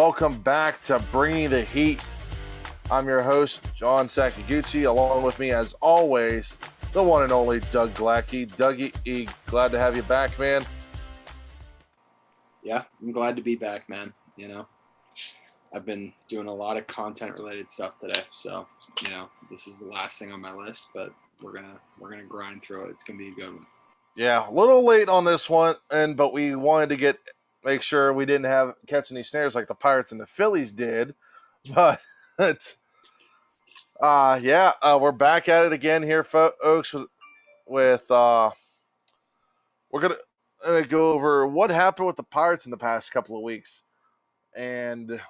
welcome back to Bringing the Heat. I'm your host, John Sakaguchi. Along with me, as always, the one and only Doug Glackey. Dougie, glad to have you back, man. Yeah, I'm glad to be back, man. You know, I've been doing a lot of content-related stuff today, so this is the last thing on my list, but we're gonna grind through it. It's gonna be a good one. Yeah, a little late on this one, but we wanted to make sure we didn't catch any snares like the Pirates and the Phillies did. But we're back at it again here, folks. With we're gonna go over what happened with the Pirates in the past couple of weeks, and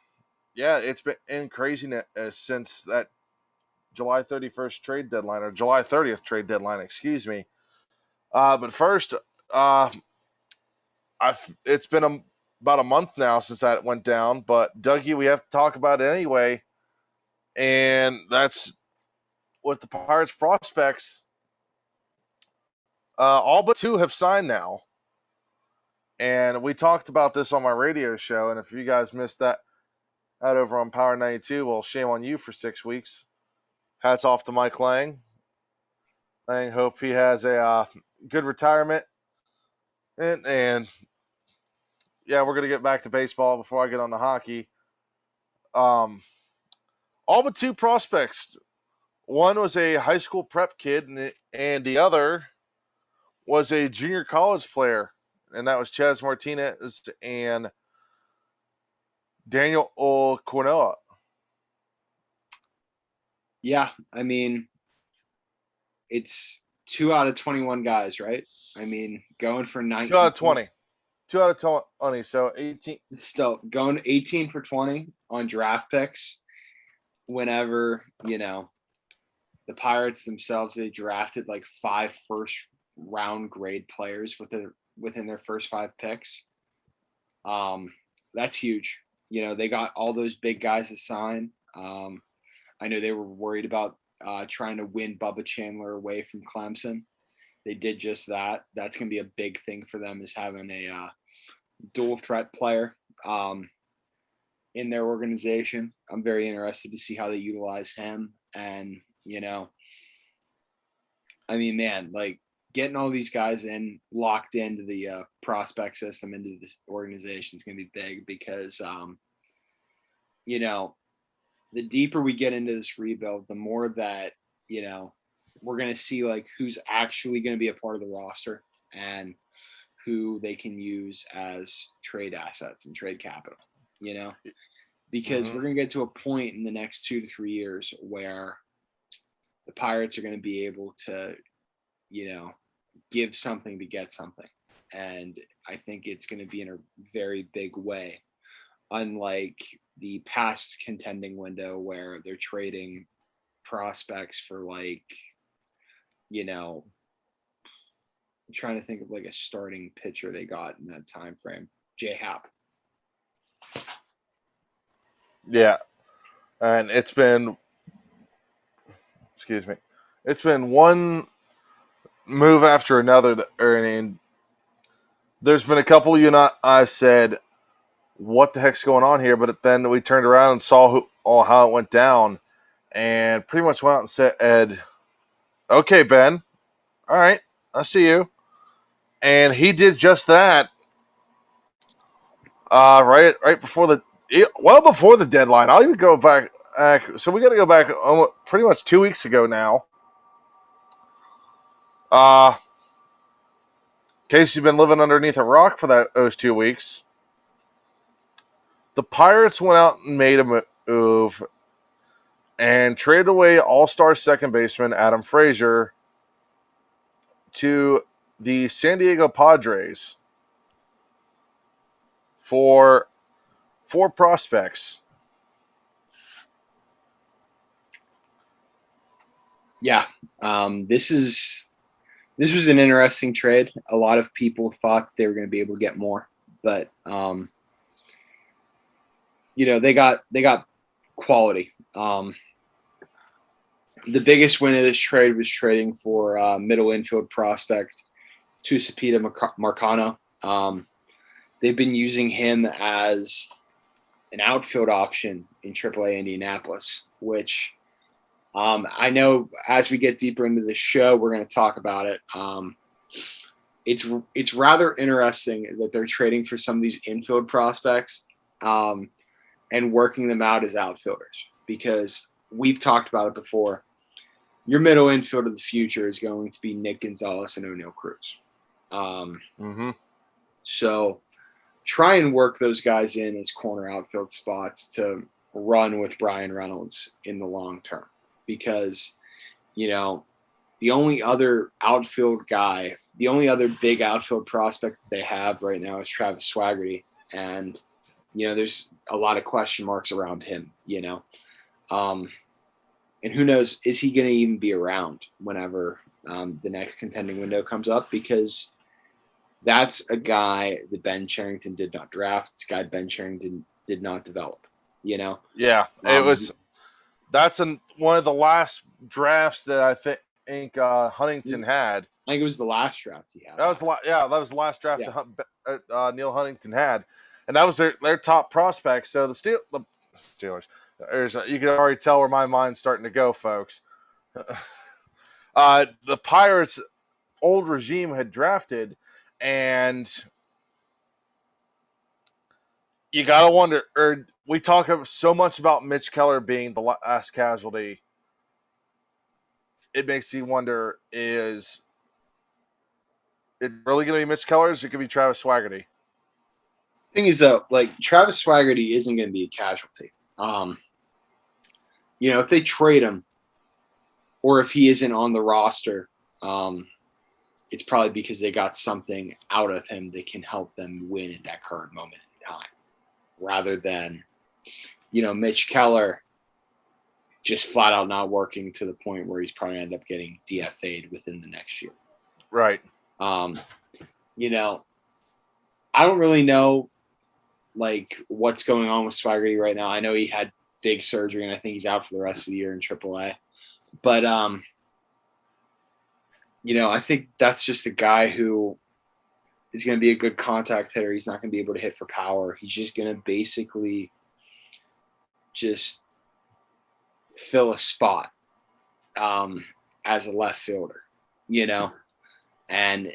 yeah, it's been craziness since that July 31st trade deadline, or July 30th trade deadline, excuse me. But first, it's been about a month now since that went down. But Dougie, we have to talk about it anyway, and that's with the Pirates prospects. All but two have signed now, and we talked about this on my radio show. And if you guys missed that out over on Power 92, well, shame on you for 6 weeks. Hats off to Mike Lang. I hope he has a good retirement. And yeah, we're going to get back to baseball before I get on to hockey. All but two prospects. One was a high school prep kid, and the other was a junior college player, and that was Chaz Martinez and Daniel O'Quinoa. Yeah, I mean, it's 2 out of 21 guys, right? I mean, going for 19. 2 out of 20. 2 out of 20, so 18. It's still going 18 for 20 on draft picks. Whenever, the Pirates themselves, they drafted like 5 first-round grade players within their first 5 picks. That's huge. They got all those big guys to sign. I know they were worried about trying to win Bubba Chandler away from Clemson. They did just that. That's going to be a big thing for them, is having a dual threat player in their organization. I'm very interested to see how they utilize him. And, I mean, man, like getting all these guys locked into the prospect system, into this organization is going to be big because, the deeper we get into this rebuild, the more that, we're going to see like who's actually going to be a part of the roster and who they can use as trade assets and trade capital, because we're going to get to a point in the next 2 to 3 years where the Pirates are going to be able to, give something to get something. And I think it's going to be in a very big way, unlike the past contending window where they're trading prospects for like, I'm trying to think of like a starting pitcher they got in that time frame. J-Hap. Yeah. And it's been one move after another. And there's been a couple I said, what the heck's going on here? But then we turned around and saw how it went down, and pretty much went out and said, okay, Ben, all right, I see you. And he did just that right before before the deadline. I'll even go back. So we got to go back pretty much 2 weeks ago now. In case you've been living underneath a rock for those 2 weeks, the Pirates went out and made a move and traded away all-star second baseman Adam Frazier to the San Diego Padres for 4 prospects. Yeah, this was an interesting trade. A lot of people thought they were going to be able to get more, but they got quality. The biggest win of this trade was trading for middle infield prospect Tucupita Marcano. They've been using him as an outfield option in AAA Indianapolis, which I know as we get deeper into the show, we're going to talk about it. It's rather interesting that they're trading for some of these infield prospects and working them out as outfielders, because we've talked about it before. Your middle infield of the future is going to be Nick Gonzalez and O'Neill Cruz. So try and work those guys in as corner outfield spots to run with Brian Reynolds in the long term, because, you know, the only other outfield guy, the only other big outfield prospect that they have right now is Travis Swaggerty. And, you know, there's a lot of question marks around him, you know. And who knows, is he going to even be around whenever the next contending window comes up? Because that's a guy that Ben Cherington did not draft. It's a guy Ben Cherington did not develop, you know? Yeah, that's one of the last drafts that I think Huntington had. I think it was the last draft he had. That was the last draft that Neil Huntington had, and that was their top prospect. So the Steelers, you can already tell where my mind's starting to go, folks. The Pirates' old regime had drafted, and you gotta wonder. We talk so much about Mitch Keller being the last casualty. It makes you wonder: is it really going to be Mitch Keller? Or is it going to be Travis Swaggerty? Thing is, though, like Travis Swaggerty isn't going to be a casualty. You know, if they trade him, or if he isn't on the roster, it's probably because they got something out of him that can help them win at that current moment in time, rather than, you know, Mitch Keller just flat out not working to the point where he's probably end up getting DFA'd within the next year. Right. You know, I don't really know like what's going on with Swaggerty right now. I know he had big surgery and I think he's out for the rest of the year in AAA. But you know, I think that's just a guy who is going to be a good contact hitter. He's not going to be able to hit for power. He's just going to basically just fill a spot as a left fielder, you know? And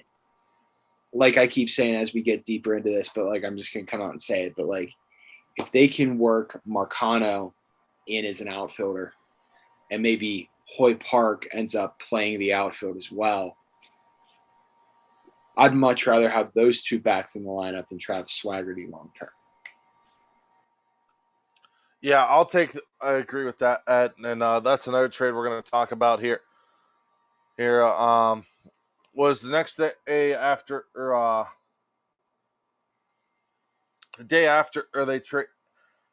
like I keep saying as we get deeper into this, but like I'm just going to come out and say it, but like if they can work Marcano in as an outfielder and maybe Hoy Park ends up playing the outfield as well, I'd much rather have those two bats in the lineup than Travis Swaggerty long term. Yeah, I agree with that. And that's another trade we're going to talk about here. Was the next day after, the day after, or they traded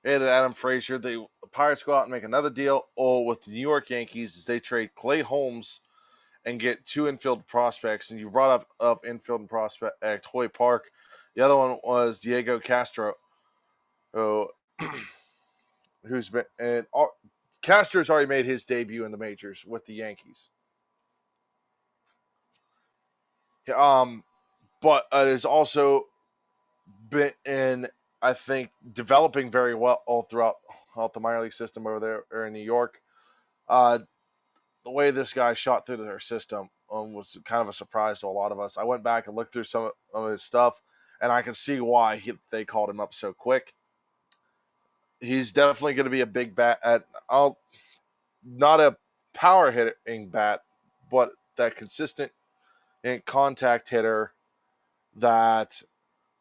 Adam Frazier. The Pirates go out and make another deal with the New York Yankees as they trade Clay Holmes and get two infield prospects. And you brought up infield and prospect Hoy Park. The other one was Diego Castro, who's been and Castro's already made his debut in the majors with the Yankees. But it has also been in, I think, developing very well all throughout the minor league system over there in New York. The way this guy shot through their system was kind of a surprise to a lot of us. I went back and looked through some of his stuff, and I can see why they called him up so quick. He's definitely going to be a big bat not a power hitting bat, but that consistent and contact hitter that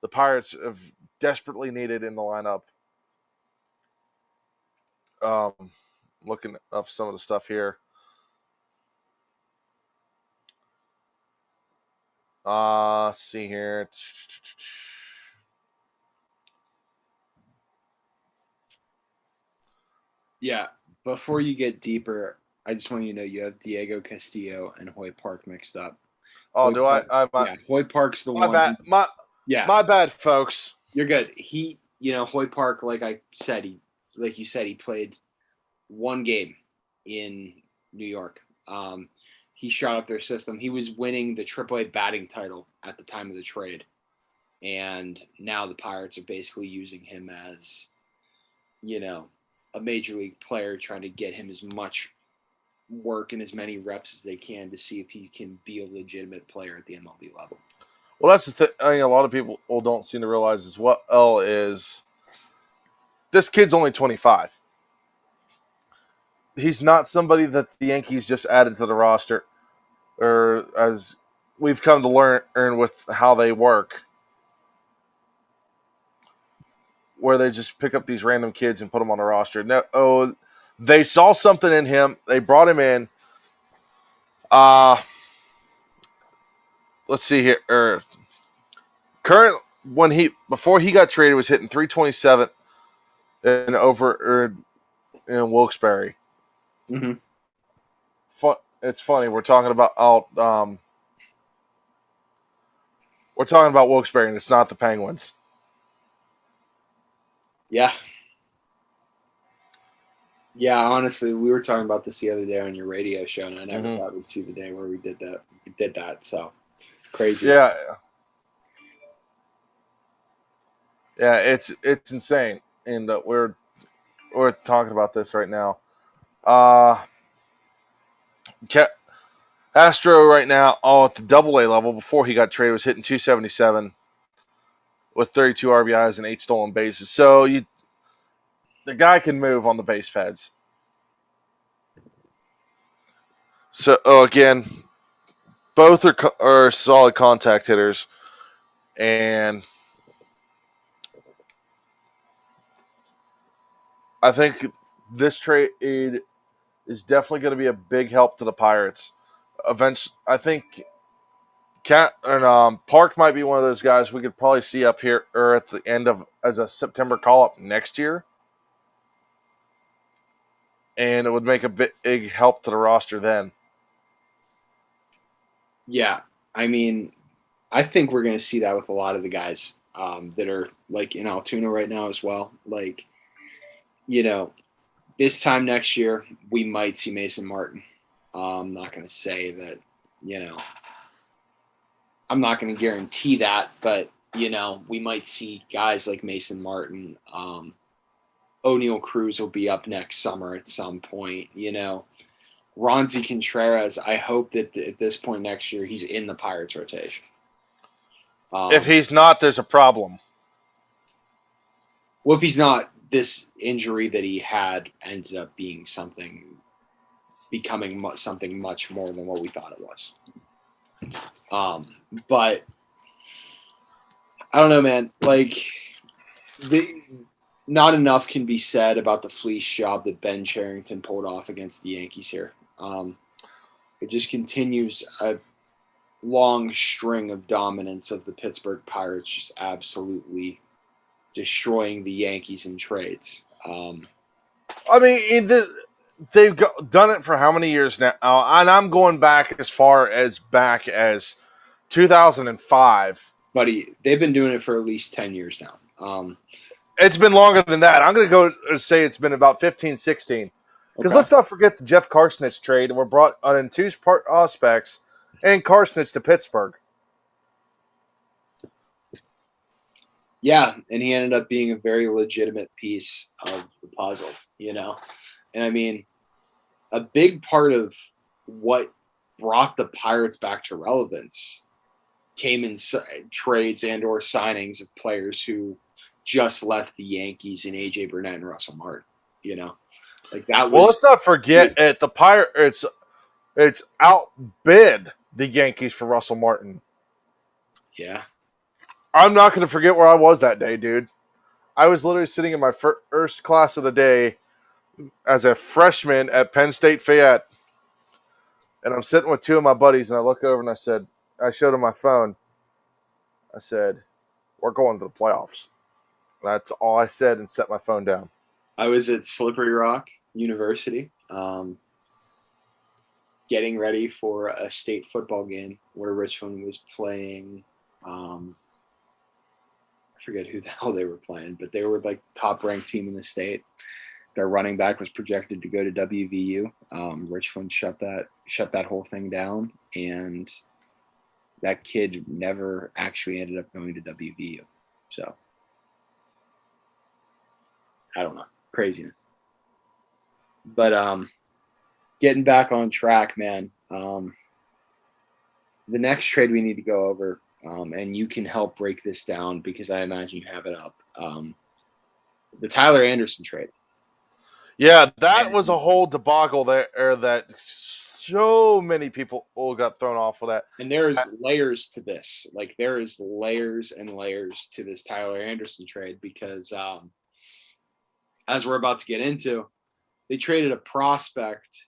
the Pirates have desperately needed in the lineup. Looking up some of the stuff here. Let's see here. Yeah, before you get deeper, I just want you to know you have Diego Castillo and Hoy Park mixed up. Oh, Hoy do Park, I? yeah, Hoy Park's the my one. bad. My bad, folks. You're good. Hoy Park, like you said, he played one game in New York. He shot up their system. He was winning the AAA batting title at the time of the trade. And now the Pirates are basically using him as a major league player, trying to get him as much work and as many reps as they can to see if he can be a legitimate player at the MLB level. Well, that's the thing. I mean, a lot of people don't seem to realize as well is this kid's only 25. He's not somebody that the Yankees just added to the roster, or as we've come to learn with how they work, where they just pick up these random kids and put them on the roster. No, they saw something in him. They brought him in. Uh let's see here. Current before he got traded was hitting 327 and over in Wilkes-Barre. Mm-hmm. It's funny we're talking about Wilkes-Barre and it's not the Penguins. Yeah. Yeah, honestly, we were talking about this the other day on your radio show, and I never thought we'd see the day where we did that. So crazy. Yeah. Yeah, it's insane, and we're talking about this right now. Castro right now, at the Double-A level before he got traded, was hitting 277 with 32 RBIs and 8 stolen bases. So the guy can move on the base pads. So again, both are solid contact hitters, and I think this trade is definitely going to be a big help to the Pirates. Eventually, I think Park might be one of those guys we could probably see up here or at the end of as a September call up next year, and it would make a big help to the roster then. Yeah, I mean, I think we're going to see that with a lot of the guys that are like in Altoona right now as well. Like, this time next year, we might see Mason Martin. I'm not going to say that, I'm not going to guarantee that, but, we might see guys like Mason Martin. O'Neal Cruz will be up next summer at some point, Ronzi Contreras, I hope that at this point next year, he's in the Pirates rotation. If he's not, there's a problem. Well, if he's not, this injury that he had ended up being becoming something much more than what we thought it was. But I don't know, man. Like, not enough can be said about the fleece job that Ben Cherington pulled off against the Yankees here. It just continues a long string of dominance of the Pittsburgh Pirates, just absolutely destroying the Yankees in trades. I mean, they've done it for how many years now? And I'm going back as far back as 2005. Buddy, they've been doing it for at least 10 years now. It's been longer than that. I'm going to go and say it's been about 15, 16. Because let's not forget the Jeff Carsnitz trade. We're brought in two prospects and Carsnitz to Pittsburgh. Yeah, and he ended up being a very legitimate piece of the puzzle, And I mean, a big part of what brought the Pirates back to relevance came in trades and or signings of players who just left the Yankees in AJ Burnett and Russell Martin, Like that was. Well, let's not forget the Pirates. It's outbid the Yankees for Russell Martin. Yeah. I'm not going to forget where I was that day, dude. I was literally sitting in my first class of the day as a freshman at Penn State Fayette. And I'm sitting with two of my buddies, and I look over and I showed them my phone. I said, we're going to the playoffs. That's all I said and set my phone down. I was at Slippery Rock University getting ready for a state football game where Richmond was playing I forget who the hell they were playing, but they were like top ranked team in the state. Their running back was projected to go to WVU. Richmond shut that whole thing down, and that kid never actually ended up going to WVU. So I don't know. craziness. But getting back on track, man. The next trade we need to go over, and you can help break this down because I imagine you have it up. The Tyler Anderson trade. Yeah, that was a whole debacle there that so many people all got thrown off with that. And there's layers to this. Like there is layers and layers to this Tyler Anderson trade because as we're about to get into, they traded a prospect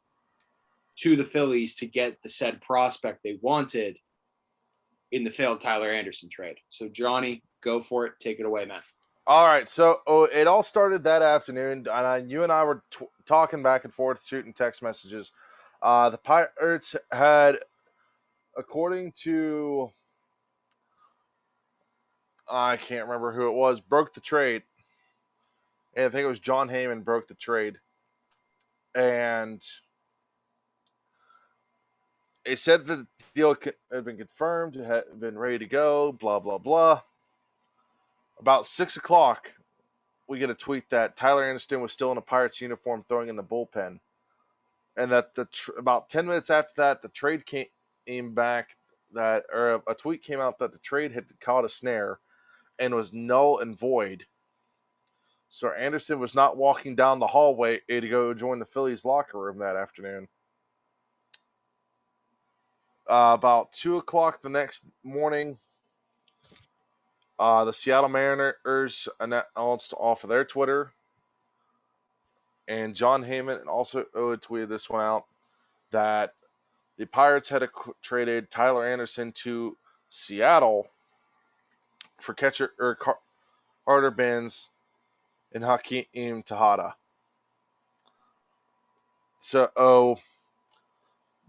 to the Phillies to get the said prospect they wanted in the failed Tyler Anderson trade. So Johnny, go for it. Take it away, man. All right, so it all started that afternoon, and you and I were talking back and forth, shooting text messages. The Pirates had, according to, I can't remember who it was, broke the trade. And I think it was John Heyman broke the trade. And it said that the deal had been confirmed, it had been ready to go, blah, blah, blah. About 6 o'clock, we get a tweet that Tyler Anderson was still in a Pirates uniform throwing in the bullpen. And that about 10 minutes after that, the trade came back or a tweet came out that the trade had caught a snare and was null and void. So Anderson was not walking down the hallway to go join the Phillies locker room that afternoon. About 2 o'clock the next morning, the Seattle Mariners announced off of their Twitter, and John Heyman also tweeted this one out, that the Pirates had traded Tyler Anderson to Seattle for catcher Carter Benz and Hakeem Tejada. So,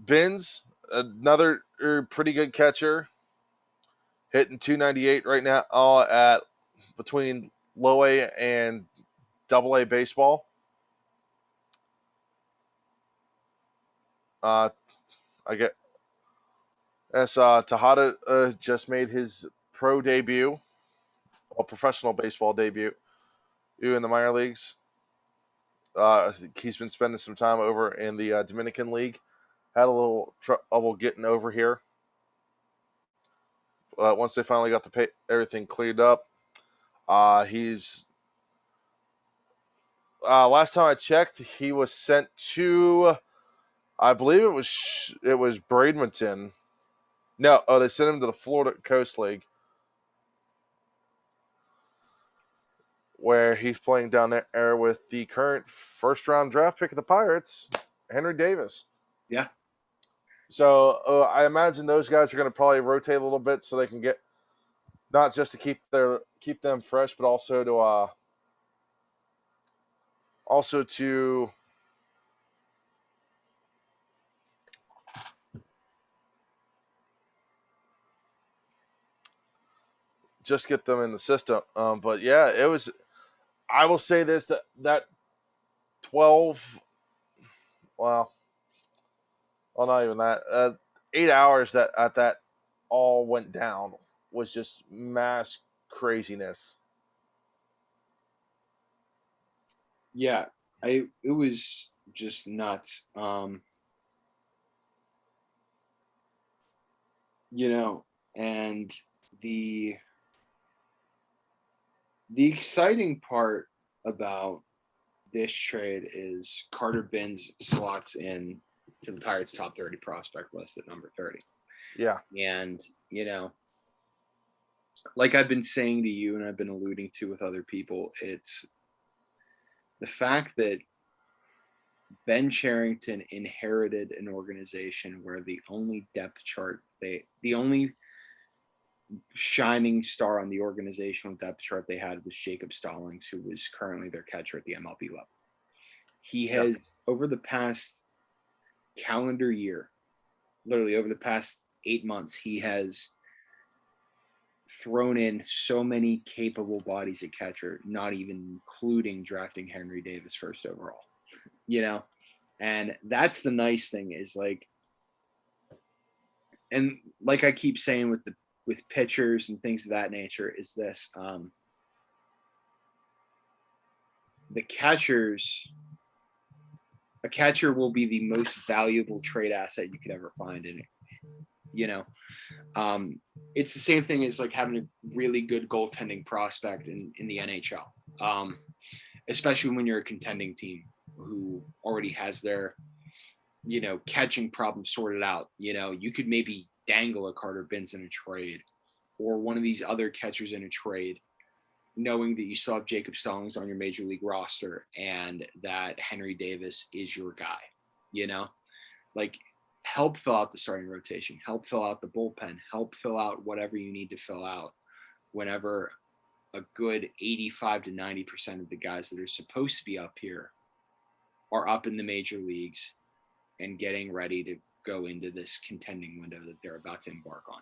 Benz, another pretty good catcher, hitting 298 right now, at between low A and double A baseball. I guess Tejada just made his pro debut, a professional baseball debut, in the minor leagues. He's been spending some time over in the Dominican League. Had a little trouble getting over here. Once they finally got everything cleared up, he's last time I checked, he was sent to, I believe it was Bradenton. No, they sent him to the Florida Coast League, where he's playing down there with the current first-round draft pick of the Pirates, Henry Davis. Yeah. So I imagine those guys are going to probably rotate a little bit so they can get, not just to keep them fresh, but also to just get them in the system. But yeah, it was. I will say this, that 12. Well, not even that. 8 hours that all went down was just mass craziness. Yeah, it was just nuts. And the exciting part about this trade is Carter Benz slots in to the Pirates' top 30 prospect list at number 30. Yeah. And, like I've been saying to you and I've been alluding to with other people, it's the fact that Ben Cherington inherited an organization where the only depth chart, the only shining star on the organizational depth chart they had was Jacob Stallings, who was currently their catcher at the MLB level. He has, over the past calendar year, literally over the past 8 months, he has thrown in so many capable bodies at catcher, not even including drafting Henry Davis first overall. And that's the nice thing is like, and like I keep saying with pitchers and things of that nature, is this the catchers, a catcher will be the most valuable trade asset you could ever find in it. You know, it's the same thing as like having a really good goaltending prospect in the NHL, especially when you're a contending team who already has their, catching problem sorted out. You could maybe dangle a Carter Bins in a trade or one of these other catchers in a trade, knowing that you still have Jacob Stallings on your major league roster and that Henry Davis is your guy, like help fill out the starting rotation, help fill out the bullpen, help fill out whatever you need to fill out whenever a good 85 to 90% of the guys that are supposed to be up here are up in the major leagues and getting ready to go into this contending window that they're about to embark on.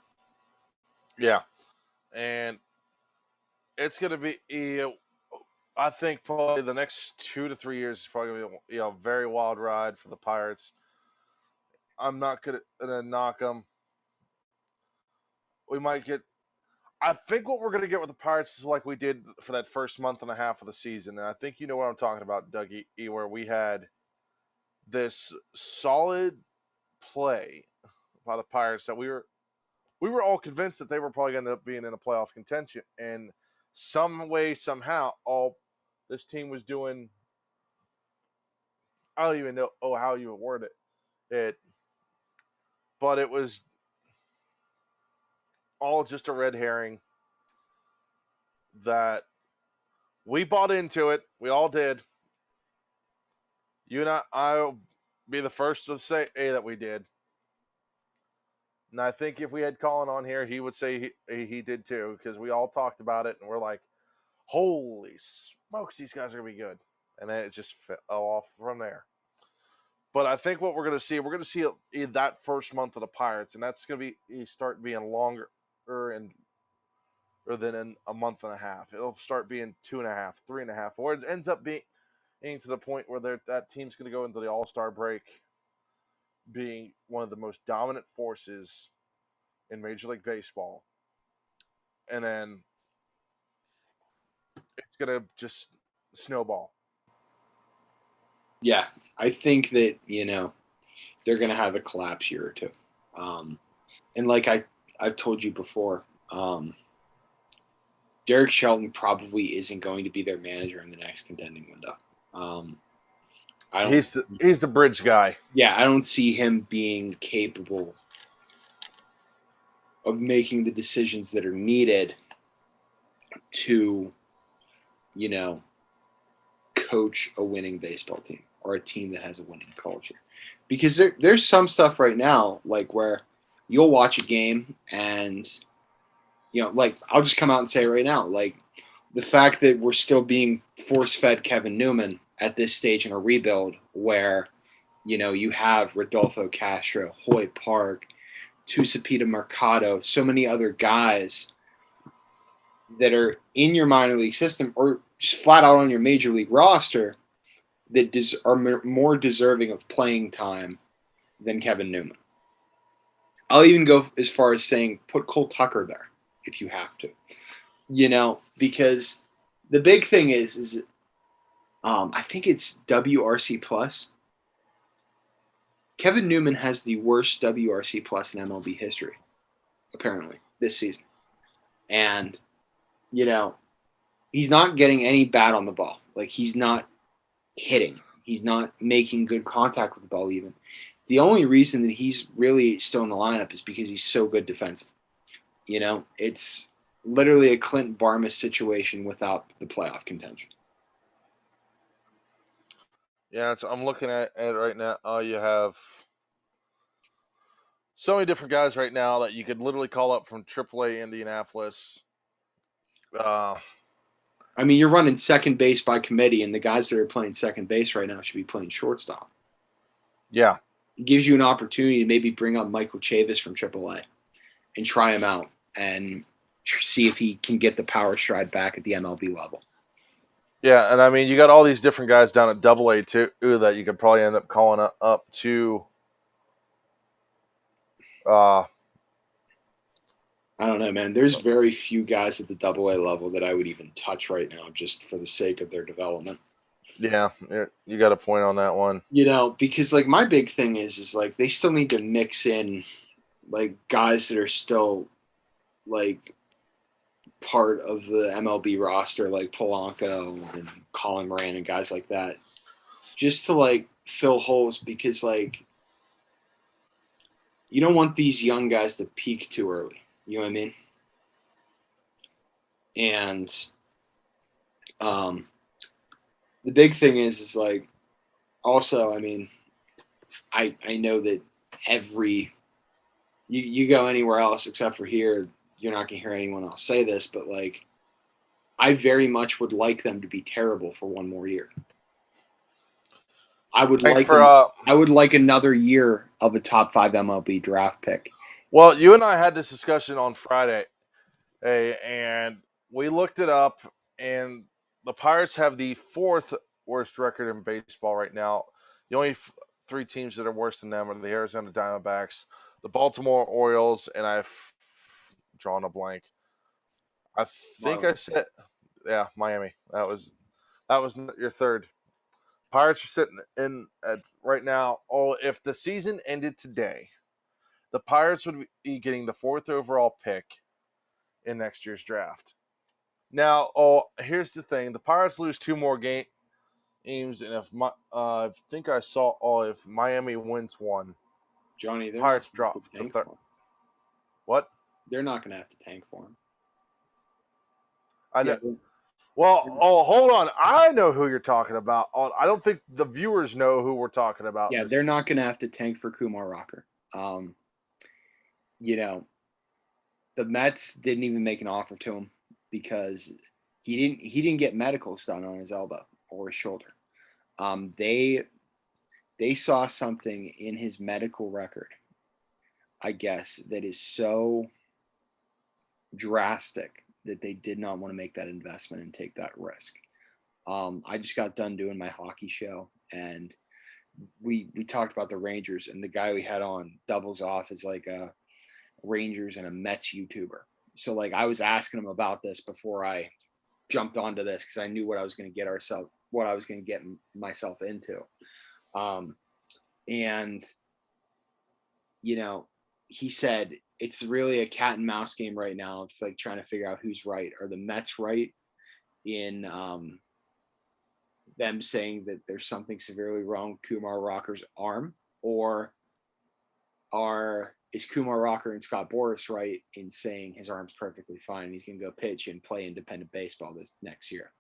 Yeah. And it's going to be, I think probably the next 2 to 3 years is probably going to be a very wild ride for the Pirates. I'm not going to knock them. We might get. I think what we're going to get with the Pirates is like we did for that first month and a half of the season. And I think you know what I'm talking about, Dougie, where we had this solid play by the Pirates that we were all convinced that they were probably going to end up being in a playoff contention. And some way, somehow, all this team was doing. I don't even know how you would word it, but it was all just a red herring that we bought into it. We all did. You and I'll be the first to say that we did. And I think if we had Colin on here, he would say he did too, because we all talked about it and we're like, holy smokes, these guys are going to be good. And then it just fell off from there. But I think what we're going to see in that first month of the Pirates, and that's going to be start being longer than a month and a half. It'll start being 2.5, 3.5, or it ends up being to the point where that team's going to go into the All-Star break being one of the most dominant forces in Major League Baseball. And then it's going to just snowball. Yeah, I think that, they're going to have a collapse year or two. And like I've told you before, Derek Shelton probably isn't going to be their manager in the next contending window. He's the bridge guy. Yeah, I don't see him being capable of making the decisions that are needed to, coach a winning baseball team or a team that has a winning culture. Because there's some stuff right now, like where you'll watch a game and, like I'll just come out and say right now, like the fact that we're still being force-fed Kevin Newman at this stage in a rebuild where, you have Rodolfo Castro, Hoyt Park, Tucupita Mercado, so many other guys that are in your minor league system or just flat out on your major league roster that are more deserving of playing time than Kevin Newman. I'll even go as far as saying put Cole Tucker there if you have to, because the big thing is I think it's WRC plus. Kevin Newman has the worst WRC plus in MLB history, apparently, this season. And, he's not getting any bat on the ball. Like, he's not hitting. He's not making good contact with the ball even. The only reason that he's really still in the lineup is because he's so good defensive. It's literally a Clint Barmas situation without the playoff contention. Yeah, I'm looking at it right now. You have so many different guys right now that you could literally call up from AAA Indianapolis. You're running second base by committee, and the guys that are playing second base right now should be playing shortstop. Yeah. It gives you an opportunity to maybe bring up Michael Chavis from AAA and try him out and see if he can get the power stride back at the MLB level. Yeah, and you got all these different guys down at AA too that you could probably end up calling up to. I don't know, man. There's very few guys at the AA level that I would even touch right now just for the sake of their development. Yeah, you got a point on that one. Because like my big thing is like they still need to mix in like guys that are still like part of the MLB roster, like Polanco and Colin Moran and guys like that, just to like fill holes because like you don't want these young guys to peak too early. You know what I mean? And um, the big thing is like also, I mean, I know that every you go anywhere else except for here, you're not gonna hear anyone else say this, but like I very much would like them to be terrible for one more year. I would Thanks like for an, I would like another year of a top 5 MLB draft pick. well, you and I had this discussion on Friday, and we looked it up, and the Pirates have the fourth worst record in baseball right now. The only three teams that are worse than them are the Arizona Diamondbacks, the Baltimore Orioles, and I've drawn a blank. I think I Marlins. said, yeah, Miami. That was your third. Pirates are sitting in at right now. Oh, if the season ended today, the Pirates would be getting the fourth overall pick in next year's draft. Now, here's the thing: the Pirates lose two more games, and I think I saw, if Miami wins one, Johnny, they're not Pirates going to have drop to to tank third. for him. What? They're not going to have to tank for him. I Yeah, know. Well, hold on. I know who you're talking about. I don't think the viewers know who we're talking about in yeah, this. they're not going to have to tank for Kumar Rocker. Um, you know, the Mets didn't even make an offer to him because he didn't get medicals done on his elbow or his shoulder. They saw something in his medical record, I guess, that is so drastic that they did not want to make that investment and take that risk. I just got done doing my hockey show, and we talked about the Rangers, and the guy we had on doubles off as like a Rangers and a Mets YouTuber. So like I was asking him about this before I jumped onto this because I knew what I was going to get myself into. Um, and he said it's really a cat and mouse game right now. It's like trying to figure out who's right. Are the Mets right in them saying that there's something severely wrong with Kumar Rocker's arm, or is Kumar Rocker and Scott Boras right in saying his arm's perfectly fine and he's going to go pitch and play independent baseball this next year?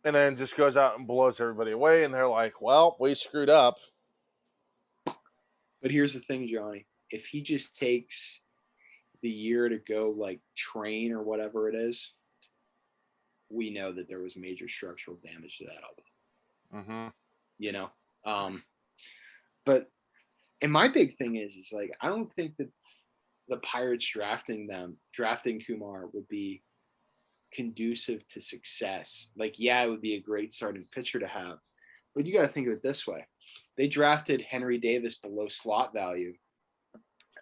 And then just goes out and blows everybody away, and they're like, "Well, we screwed up." But here's the thing, Johnny. If he just takes the year to go like train or whatever it is, we know that there was major structural damage to that elbow. Mm-hmm. You know, um, but and my big thing is like I don't think that the Pirates drafting Kumar would be conducive to success. Like, yeah, it would be a great starting pitcher to have, but you got to think of it this way: they drafted Henry Davis below slot value,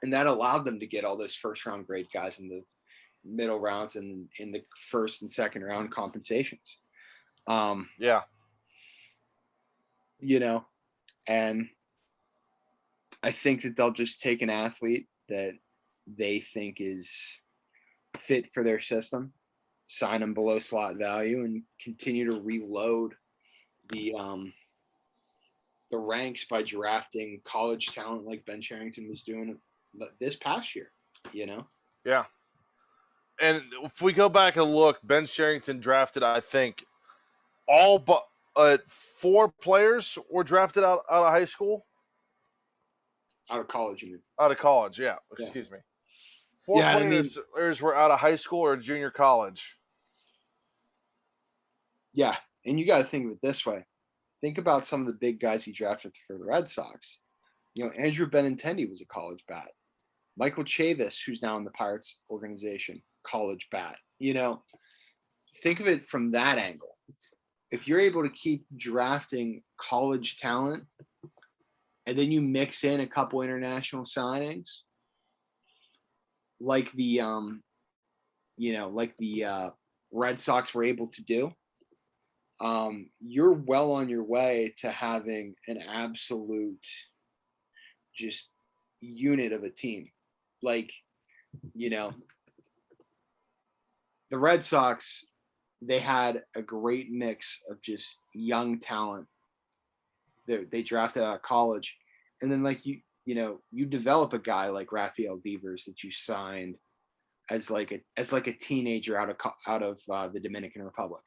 and that allowed them to get all those first round grade guys in the middle rounds and in the first and second round compensations. Yeah. You know, and I think that they'll just take an athlete that they think is fit for their system, sign them below slot value, and continue to reload the ranks by drafting college talent like Ben Cherington was doing this past year. You know, Yeah. And if we go back and look, Ben Sherrington drafted, I think, all but four players were drafted out of high school. out of college, you mean? Out of college, yeah. Yeah, Excuse me. Four yeah. I mean, players were out of high school or junior college. yeah, and you got to think of it this way. Think about some of the big guys he drafted for the Red Sox. Andrew Benintendi was a college bat. Michael Chavis, who's now in the Pirates organization, college bat. Think of it from that angle. If you're able to keep drafting college talent and then you mix in a couple international signings, like the Red Sox were able to do, you're well on your way to having an absolute just unit of a team. Like, you know, the Red Sox, they had a great mix of just young talent that they drafted out of college. And then like you develop a guy like Rafael Devers that you signed as like a teenager out of the Dominican Republic.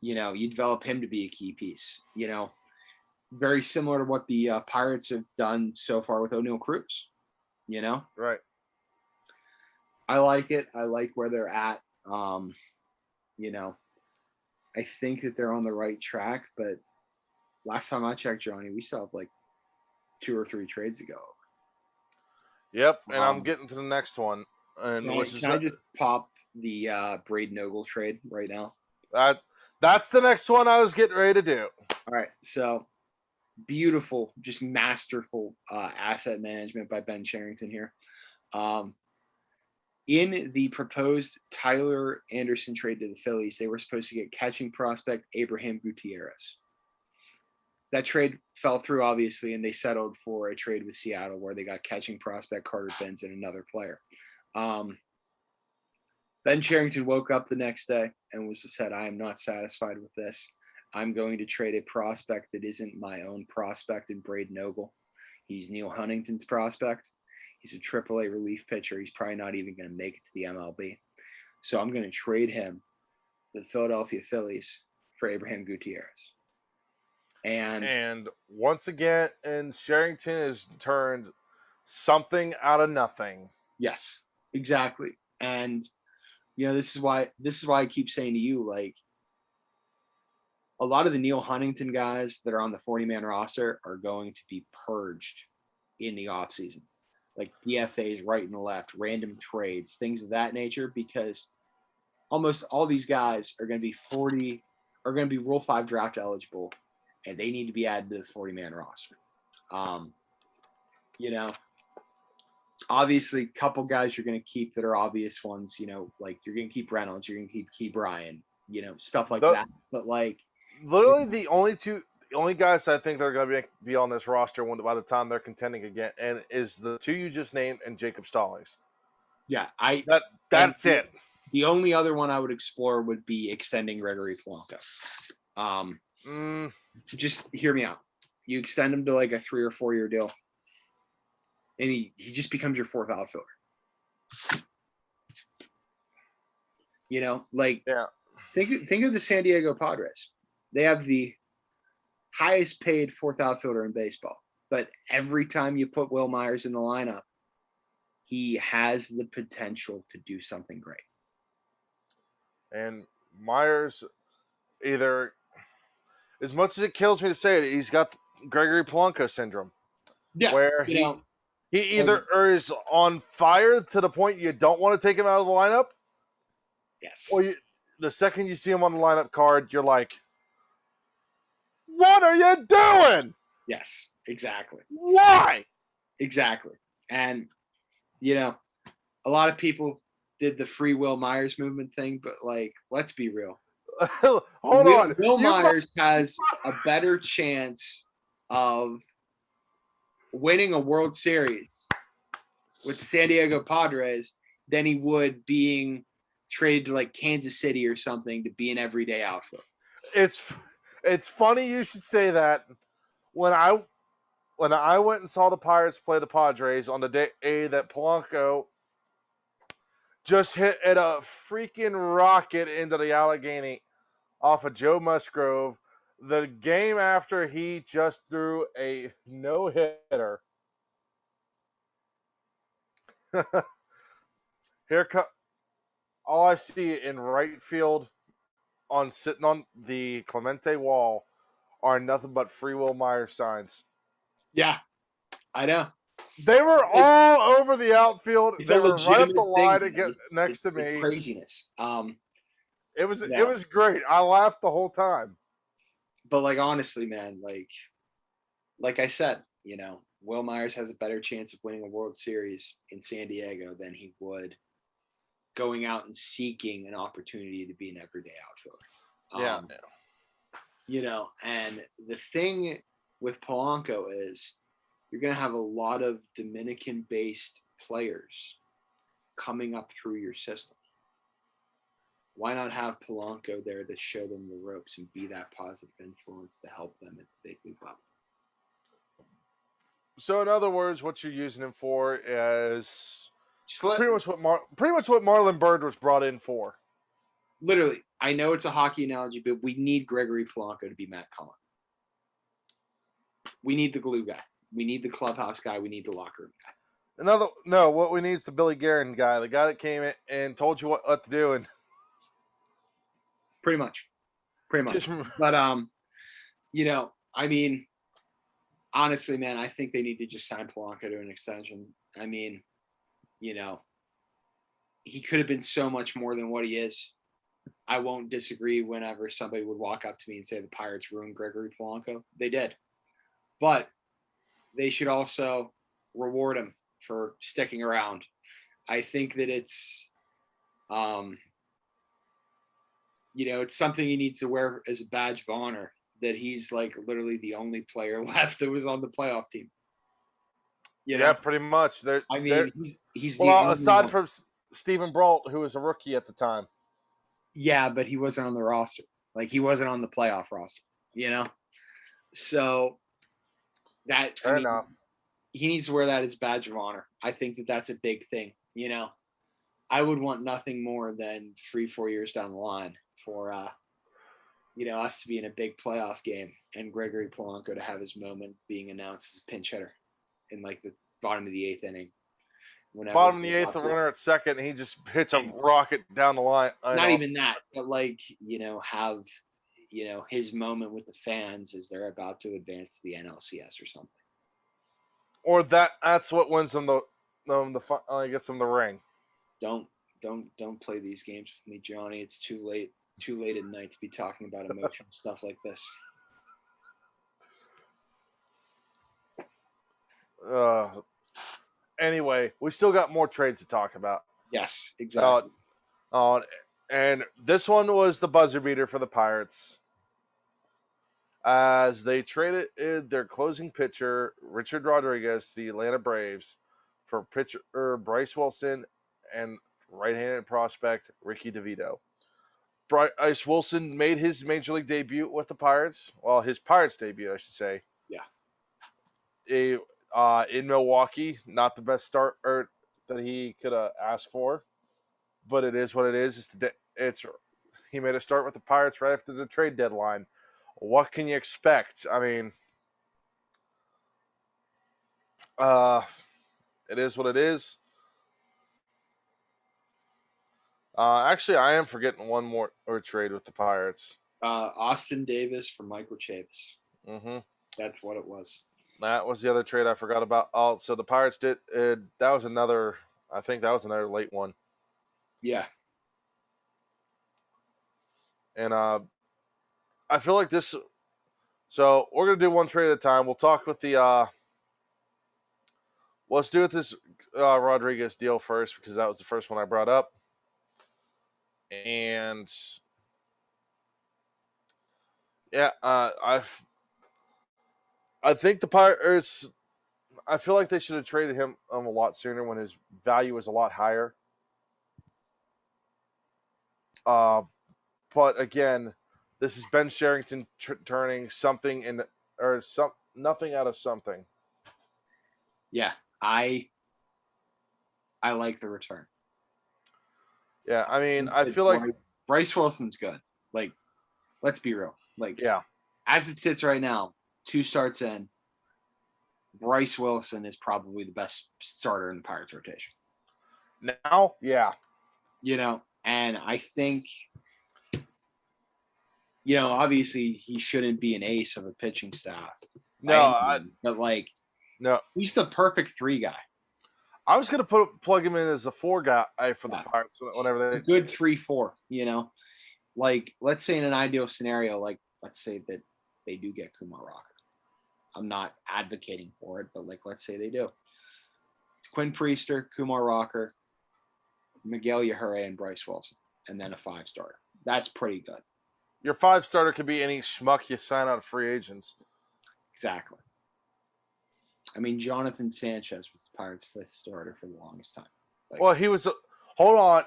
You develop him to be a key piece. Very similar to what the Pirates have done so far with O'Neal Cruz. Right. I like it. I like where they're at. I think that they're on the right track, but last time I checked, Johnny, we still have like 2 or 3 trades to go. Yep, and I'm getting to the next one. And can I just pop the Braden Ogle trade right now? That's the next one I was getting ready to do. All right, so beautiful, just masterful asset management by Ben Cherington here. In the proposed Tyler Anderson trade to the Phillies, they were supposed to get catching prospect Abraham Gutierrez. That trade fell through, obviously, and they settled for a trade with Seattle where they got catching prospect Carter Benz and another player. Ben Cherington woke up the next day and said, I am not satisfied with this. I'm going to trade a prospect that isn't my own prospect in Braden Ogle. He's Neil Huntington's prospect. He's a AAA relief pitcher. He's probably not even going to make it to the MLB. So I'm going to trade him to the Philadelphia Phillies for Abraham Gutierrez. And once again, and Cherington has turned something out of nothing. Yes, exactly. And this is why I keep saying to you, like, a lot of the Neil Huntington guys that are on the 40-man roster are going to be purged in the offseason. Like DFAs right and left, random trades, things of that nature, because almost all these guys are going to be Rule 5 draft eligible, and they need to be added to the 40-man roster. Obviously, a couple guys you're going to keep that are obvious ones, like you're going to keep Reynolds, you're going to keep Key Bryan, stuff like that. But like, literally the only guys I think that are going to be on this roster by the time they're contending again, and is the 2 you just named and Jacob Stallings. Yeah, that's it. The only other one I would explore would be extending Gregory Polanco. So just hear me out. You extend him to like a 3 or 4 year deal, and he just becomes your 4th outfielder. Think of the San Diego Padres. They have the highest paid 4th outfielder in baseball, but every time you put Will Myers in the lineup, he has the potential to do something great. And Myers, either, as much as it kills me to say it, he's got Gregory Polanco syndrome. Yeah, where he either is on fire to the point you don't want to take him out of the lineup. Yes. Or the second you see him on the lineup card, you're like, what are you doing? Yes, exactly. Why? Exactly. And, a lot of people did the free Will Myers movement thing, but like, let's be real. Hold on. Will Myers has a better chance of winning a World Series with the San Diego Padres than he would being traded to like Kansas City or something to be an everyday outfielder. It's funny you should say that. When I went and saw the Pirates play the Padres on the day that Polanco just hit at a freaking rocket into the Allegheny off of Joe Musgrove, the game after he just threw a no-hitter. All I see in right field sitting on the Clemente wall are nothing but Free Will Myers signs. Yeah, I know. They were all over the outfield. They were right up the line to get next to me. Craziness. It was great. I laughed the whole time. But like, honestly, man, like I said, Will Myers has a better chance of winning a World Series in San Diego than he would going out and seeking an opportunity to be an everyday outfielder. And the thing with Polanco is you're going to have a lot of Dominican-based players coming up through your system. Why not have Polanco there to show them the ropes and be that positive influence to help them at the big league level? So, in other words, what you're using him for is pretty much what Marlon Byrd was brought in for. Literally, I know it's a hockey analogy, but we need Gregory Polanco to be Matt Cullen. We need the glue guy. We need the clubhouse guy. We need the locker room guy. What we need is the Billy Guerin guy, the guy that came in and told you what to do. And pretty much. But I mean, honestly, man, I think they need to just sign Polanco to an extension. I mean, he could have been so much more than what he is. I won't disagree whenever somebody would walk up to me and say the Pirates ruined Gregory Polanco. They did. But they should also reward him for sticking around. I think that it's it's something he needs to wear as a badge of honor, that he's like literally the only player left that was on the playoff team. Yeah, pretty much. He's aside from Stephen Brault, who was a rookie at the time. Yeah, but he wasn't on the roster. Like, he wasn't on the playoff roster, So Fair enough. He needs to wear that as a badge of honor. I think that that's a big thing. I would want nothing more than 3-4 years down the line for us to be in a big playoff game and Gregory Polanco to have his moment being announced as pinch hitter in like the bottom of the 8th inning. Bottom of the 8th, the runner at second, and he just hits a rocket down the line. Not even that, but have his moment with the fans as they're about to advance to the NLCS or something. Or that's what wins them the ring. Don't play these games with me, Johnny. It's too late at night to be talking about emotional stuff like this. Anyway, we still got more trades to talk about. Yes, exactly. And this one was the buzzer beater for the Pirates, as they traded their closing pitcher, Richard Rodriguez, to the Atlanta Braves, for pitcher Bryce Wilson and right-handed prospect Ricky DeVito. Bryce Wilson made his major league debut with the Pirates. Well, his Pirates debut, I should say. Yeah. In Milwaukee, not the best start that he could ask for, but it is what it is. He made a start with the Pirates right after the trade deadline. What can you expect? I mean, it is what it is. Actually, I am forgetting one more trade with the Pirates. Austin Davis for Michael Chavis. Mm-hmm. That's what it was. That was the other trade I forgot about. Oh, so the Pirates did. I think that was another late one. Yeah. And I feel like this. So we're gonna do one trade at a time. We'll talk with the. Let's do with this Rodriguez deal first, because that was the first one I brought up. And yeah, I think the Pirates. I feel like they should have traded him a lot sooner when his value was a lot higher. But again, this is Ben Sherrington turning something nothing out of something. Yeah, I like the return. Yeah, I mean, I feel like Bryce Wilson's good. Like, let's be real. Like, yeah, as it sits right now, 2 starts in, Bryce Wilson is probably the best starter in the Pirates rotation. Now, yeah. And I think, obviously he shouldn't be an ace of a pitching staff. No, but he's the perfect 3 guy. I was going to plug him in as a 4 guy for the Pirates whenever a good 3-4, Like, let's say in an ideal scenario, like, let's say that they do get Kumar Rocker. I'm not advocating for it, but let's say they do. It's Quinn Priester, Kumar Rocker, Miguel Yajure, and Bryce Wilson, and then a 5 starter. That's pretty good. Your 5-starter could be any schmuck you sign out of free agents. Exactly. I mean, Jonathan Sanchez was the Pirates' 5th starter for the longest time. Well, he was. Hold on.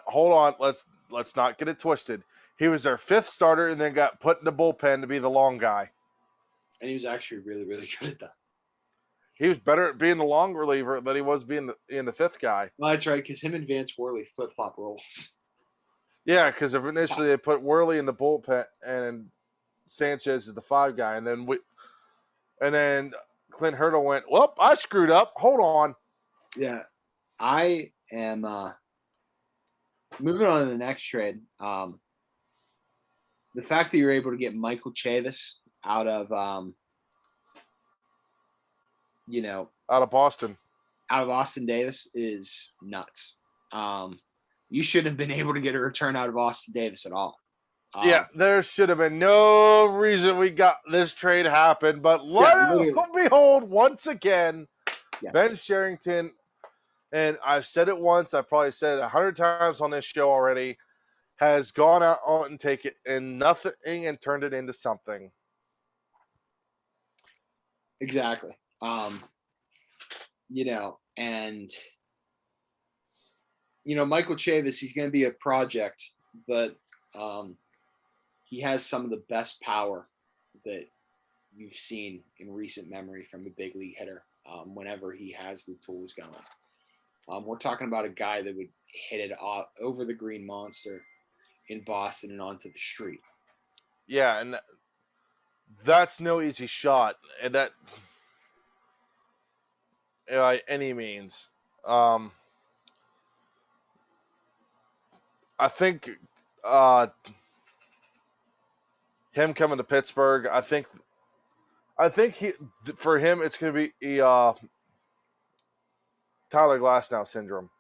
Let's not get it twisted. He was their 5th starter and then got put in the bullpen to be the long guy. And he was actually really, really good at that. He was better at being the long reliever than he was being the 5th guy. Well, that's right, because him and Vance Worley flip-flop roles. Yeah, because initially they put Worley in the bullpen and Sanchez is the 5 guy, and then Clint Hurdle went, "Well, I screwed up. Hold on." Yeah, I am moving on to the next trade. The fact that you're able to get Michael Chavis out of, out of Boston, out of Austin Davis is nuts. You shouldn't have been able to get a return out of Austin Davis at all. Yeah, there should have been no reason we got this trade happen, but behold, once again, yes. Ben Cherington, and I've said it once, I've probably said it 100 times on this show already, has gone out and taken nothing and turned it into something. Exactly. Michael Chavis, he's going to be a project, but he has some of the best power that you've seen in recent memory from a big league hitter whenever he has the tools going. We're talking about a guy that would hit it off over the green monster in Boston and onto the street. Yeah, and that's no easy shot, and that by any means. I think him coming to Pittsburgh, I think for him it's going to be Tyler Glasnow syndrome.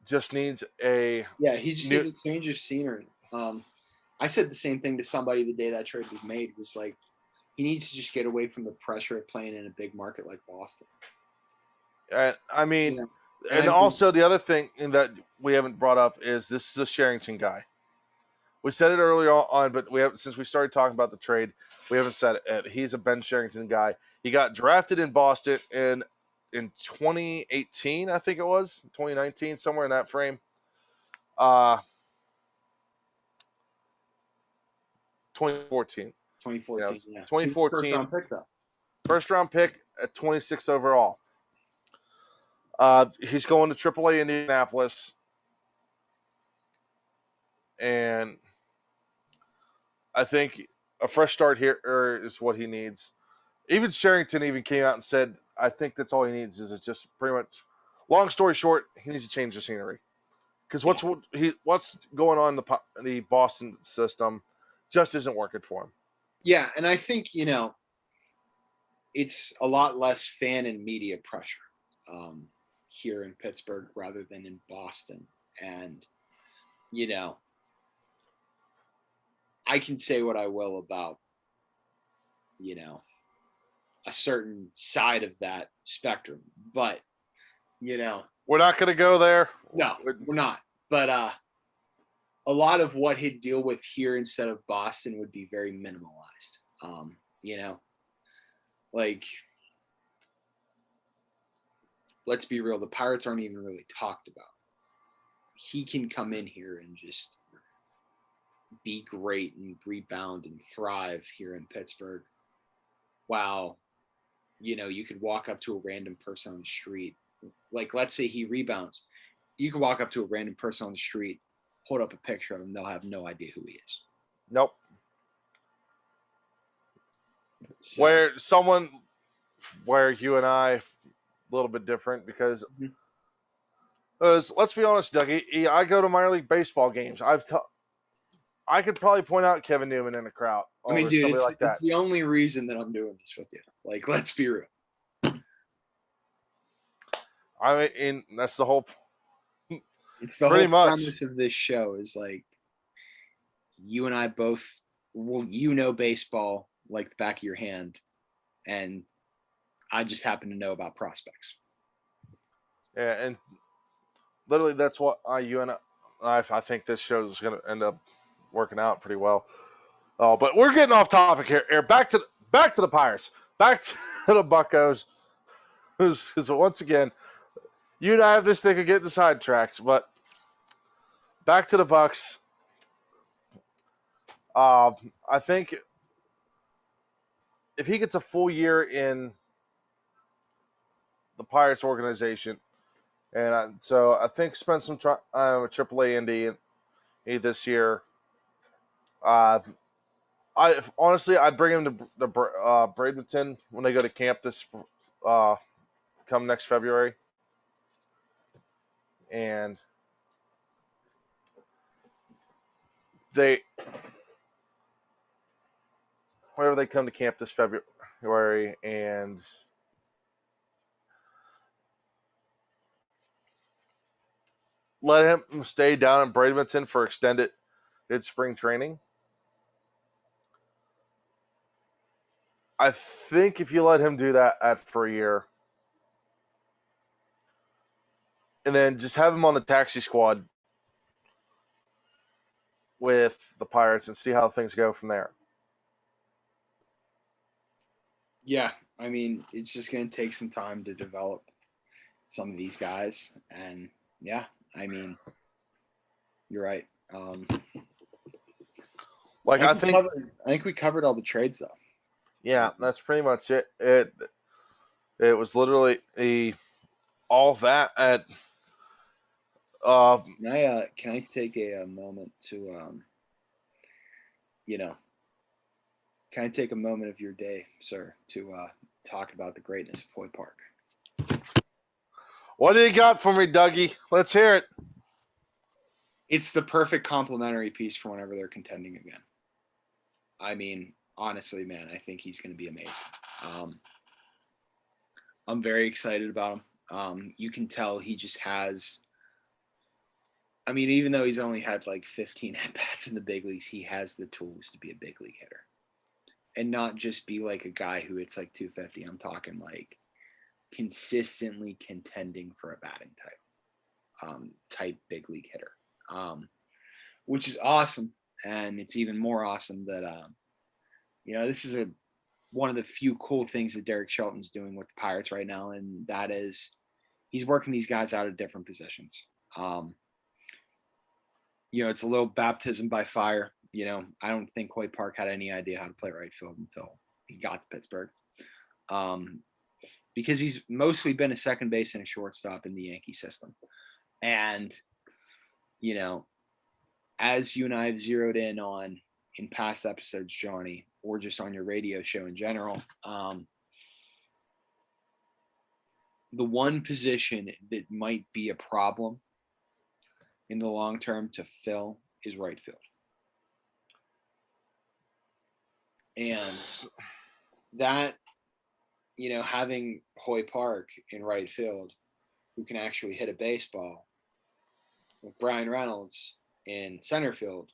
Just needs he just needs a change of scenery. I said the same thing to somebody the day that trade was made. Was like, he needs to just get away from the pressure of playing in a big market like Boston. Also the other thing that we haven't brought up is this is a Cherington guy. We said it earlier on, but since we started talking about the trade, we haven't said it. He's a Ben Cherington guy. He got drafted in Boston in 2018, I think it was 2019, somewhere in that frame. 2014. 2014. Yeah. 2014. First round pick, though. First round pick at 26 overall. He's going to AAA Indianapolis. And I think a fresh start here is what he needs. Even Cherington even came out and said, I think that's all he needs is just pretty much, long story short, he needs to change the scenery. Because what's going on in the Boston system just isn't working for him. Yeah, and I think, it's a lot less fan and media pressure here in Pittsburgh rather than in Boston. And, I can say what I will about, a certain side of that spectrum, but, we're not going to go there. No, we're not. But a lot of what he'd deal with here instead of Boston would be very minimalized. Let's be real, the Pirates aren't even really talked about. He can come in here and just be great and rebound and thrive here in Pittsburgh. While, you could walk up to a random person on the street. Like, let's say he rebounds. You can walk up to a random person on the street, hold up a picture of him, they'll have no idea who he is. Nope. So, where you and I a little bit different because let's be honest, Dougie, I go to minor league baseball games. I could probably point out Kevin Newman in the crowd. I mean, dude, it's the only reason that I'm doing this with you. Like, let's be real. That's the whole. It's the whole premise of this show is like, you and I both, baseball like the back of your hand, and I just happen to know about prospects. Yeah, and literally that's what I think this show is going to end up working out pretty well. Oh, but we're getting off topic here. Back to the Pirates. Back to the Buccos. Because once again, you and I have this thing of getting sidetracked. But back to the Bucks. I think if he gets a full year in the Pirates organization, and so I think spend some time with AAA Indy this year. Honestly, I'd bring him to Bradenton when they go to camp this come next February, and whenever they come to camp this February, and let him stay down in Bradenton for extended spring training. I think if you let him do that for a year, and then just have him on the taxi squad with the Pirates and see how things go from there. Yeah, I mean, it's just going to take some time to develop some of these guys, and yeah, I mean, you're right. I think we covered all the trades though. Yeah, that's pretty much it. It was literally all that at. Can I take a moment to can I take a moment of your day, sir, to talk about the greatness of Hoy Park? What do you got for me, Dougie? Let's hear it. It's the perfect complimentary piece for whenever they're contending again. I mean, honestly, man, I think he's going to be amazing. I'm very excited about him. You can tell he just has. I mean, even though he's only had like 15 at-bats in the big leagues, he has the tools to be a big league hitter. And not just be like a guy who hits like 250. I'm talking like consistently contending for a batting type big league hitter, which is awesome. And it's even more awesome that, this is one of the few cool things that Derek Shelton's doing with the Pirates right now. And that is he's working these guys out of different positions. It's a little baptism by fire. I don't think Hoy Park had any idea how to play right field until he got to Pittsburgh. Because he's mostly been a second base and a shortstop in the Yankee system. And, as you and I have zeroed in on in past episodes, Johnny, or just on your radio show in general, the one position that might be a problem in the long term to fill is right field. And that, having Hoy Park in right field, who can actually hit a baseball, with Brian Reynolds in center field,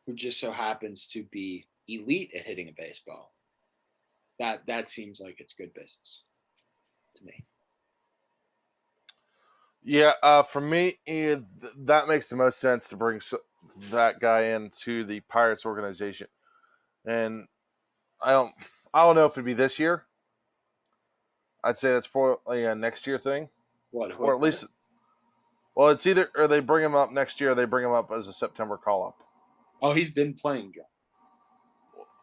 who just so happens to be elite at hitting a baseball, that seems like it's good business to me. Yeah, for me, that makes the most sense to bring that guy into the Pirates organization, and I don't know if it'd be this year. I'd say that's probably a next year thing, or at least, well, it's either or they bring him up next year, or they bring him up as a September call up. Oh, he's been playing, John.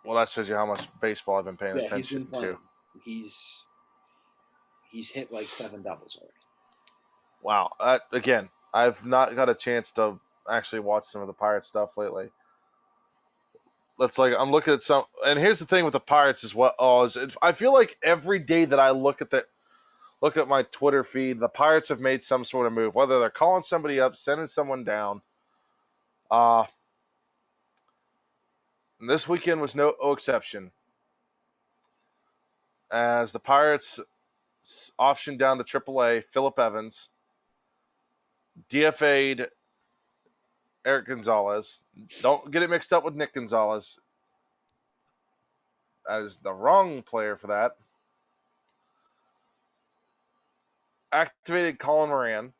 Well, that shows you how much baseball I've been paying attention to. He's hit like 7 doubles already. Wow. Again, I've not got a chance to actually watch some of the Pirates stuff lately. I'm looking at some, and here's the thing with the Pirates is I feel like every day that I look at my Twitter feed, the Pirates have made some sort of move, whether they're calling somebody up, sending someone down. And this weekend was no exception, as the Pirates optioned down to AAA Phillip Evans, DFA'd Eric Gonzalez. Don't get it mixed up with Nick Gonzalez. That is the wrong player for that. Activated Colin Moran.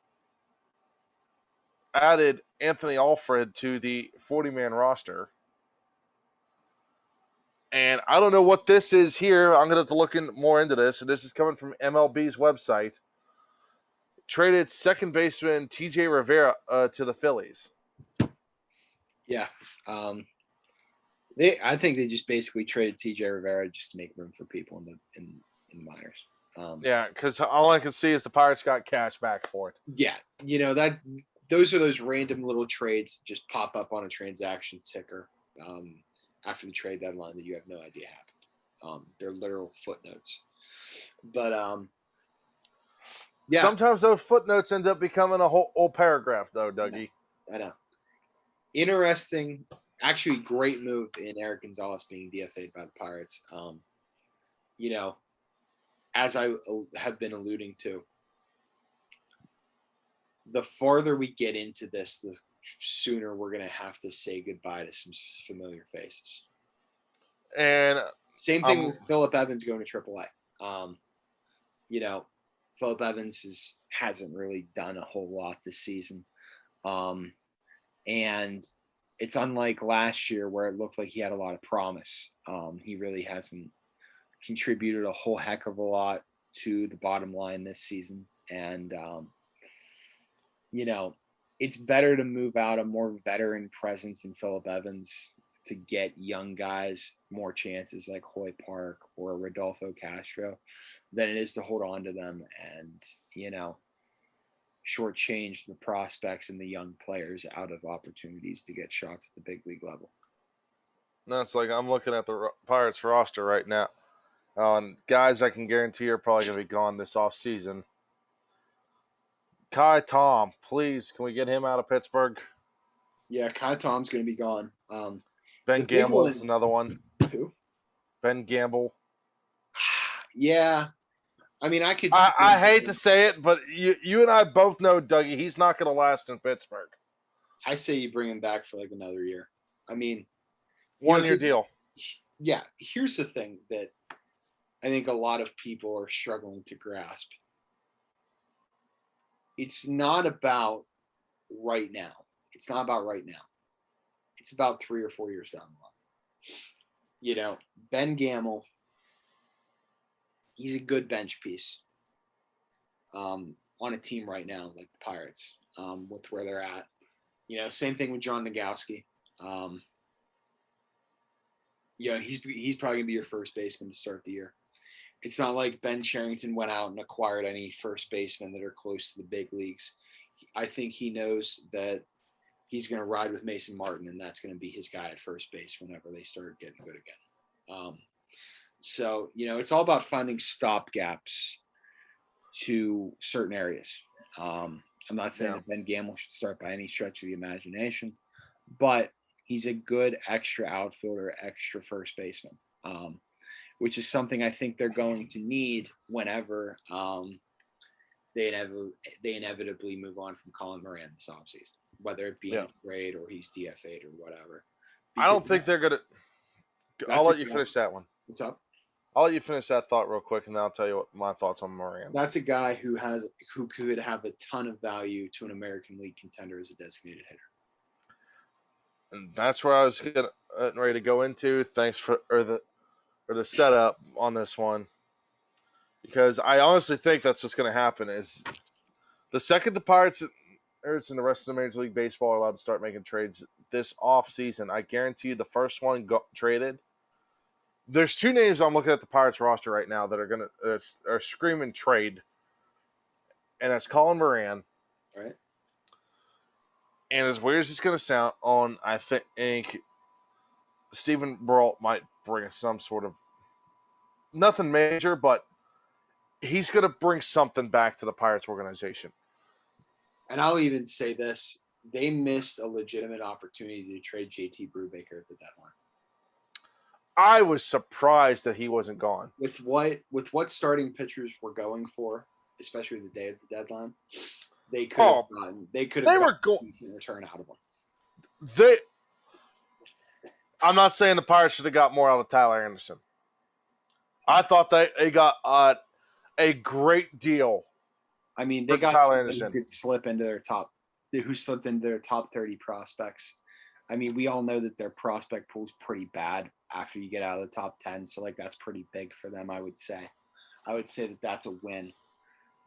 Added Anthony Alfred to the 40-man roster. And I don't know what this is here. I'm going to have to look more into this. And this is coming from MLB's website. Traded second baseman T.J. Rivera to the Phillies. Yeah. I think they just basically traded T.J. Rivera just to make room for people in the minors. Yeah, because all I can see is the Pirates got cash back for it. Yeah, that those are those random little trades that just pop up on a transaction ticker after the trade deadline that you have no idea happened. They're literal footnotes. But yeah, sometimes those footnotes end up becoming a whole paragraph, though, Dougie. I know. Interesting, actually, great move in Eric Gonzalez being DFA'd by the Pirates. As I have been alluding to, the farther we get into this, the sooner we're going to have to say goodbye to some familiar faces. And same thing with Phillip Evans going to AAA. Phillip Evans hasn't really done a whole lot this season. And it's unlike last year where it looked like he had a lot of promise. He really hasn't contributed a whole heck of a lot to the bottom line this season. And, it's better to move out a more veteran presence in Phillip Evans to get young guys more chances like Hoy Park or Rodolfo Castro than it is to hold on to them and, shortchange the prospects and the young players out of opportunities to get shots at the big league level. No, it's like I'm looking at the Pirates roster right now. Guys I can guarantee are probably going to be gone this offseason. Kai Tom, please, can we get him out of Pittsburgh? Yeah, Kai Tom's going to be gone. Ben Gamble is another one. Who? Ben Gamble. Yeah. I mean, I hate to say it, but you and I both know, Dougie, he's not going to last in Pittsburgh. I say you bring him back for like another year. I mean, 1 year deal. Yeah. Here's the thing that I think a lot of people are struggling to grasp. It's not about right now. It's not about right now. It's about 3 or 4 years down the line. Ben Gamble, he's a good bench piece on a team right now like the Pirates with where they're at. Same thing with John Nogowski. He's probably going to be your first baseman to start the year. It's not like Ben Cherington went out and acquired any first basemen that are close to the big leagues. I think he knows that he's going to ride with Mason Martin, and that's going to be his guy at first base whenever they start getting good again. So, it's all about finding stopgaps to certain areas. I'm not saying that Ben Gamble should start by any stretch of the imagination, but he's a good extra outfielder, extra first baseman. Which is something I think they're going to need whenever they inevitably move on from Colin Moran this offseason, whether it be a trade or he's DFA'd or whatever. I don't think they're going to – I'll let you finish that one. What's up? I'll let you finish that thought real quick, and then I'll tell you what my thoughts on Moran. That's a guy who could have a ton of value to an American League contender as a designated hitter. And that's where I was ready to go into. Thanks for the setup on this one, because I honestly think that's what's going to happen. Is the second the Pirates and the rest of the Major League Baseball are allowed to start making trades this off season, I guarantee you the first one traded. There's two names I'm looking at the Pirates roster right now that are going to are screaming trade, and that's Colin Moran. Right. And as weird as it's going to sound, I think Stephen Brault might bring some sort of nothing major, but he's going to bring something back to the Pirates organization. And I'll even say this. They missed a legitimate opportunity to trade JT Brubaker at the deadline. I was surprised that he wasn't gone. With what starting pitchers were going for, especially the day of the deadline, they could have gotten a decent return out of them. I'm not saying the Pirates should have got more out of Tyler Anderson. I thought they got a great deal. I mean, they got Tyler Anderson. Could slip into their top who slipped into their top 30 prospects. I mean, we all know that their prospect pool is pretty bad after you get out of the top 10. So like that's pretty big for them, I would say. I would say that that's a win.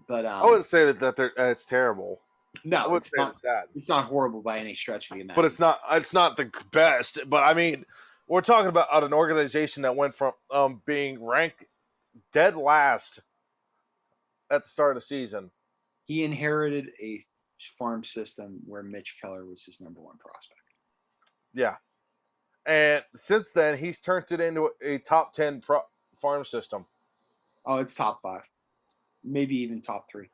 But I wouldn't say that it's terrible. I no, wouldn't it's say not. it's sad. It's not horrible by any stretch of the imagination. But it's not the best. But I mean, we're talking about an organization that went from being ranked dead last at the start of the season. He inherited a farm system where Mitch Keller was his number one prospect. Yeah. And since then, he's turned it into a top 10 farm system. Oh, it's top 5. Maybe even top 3.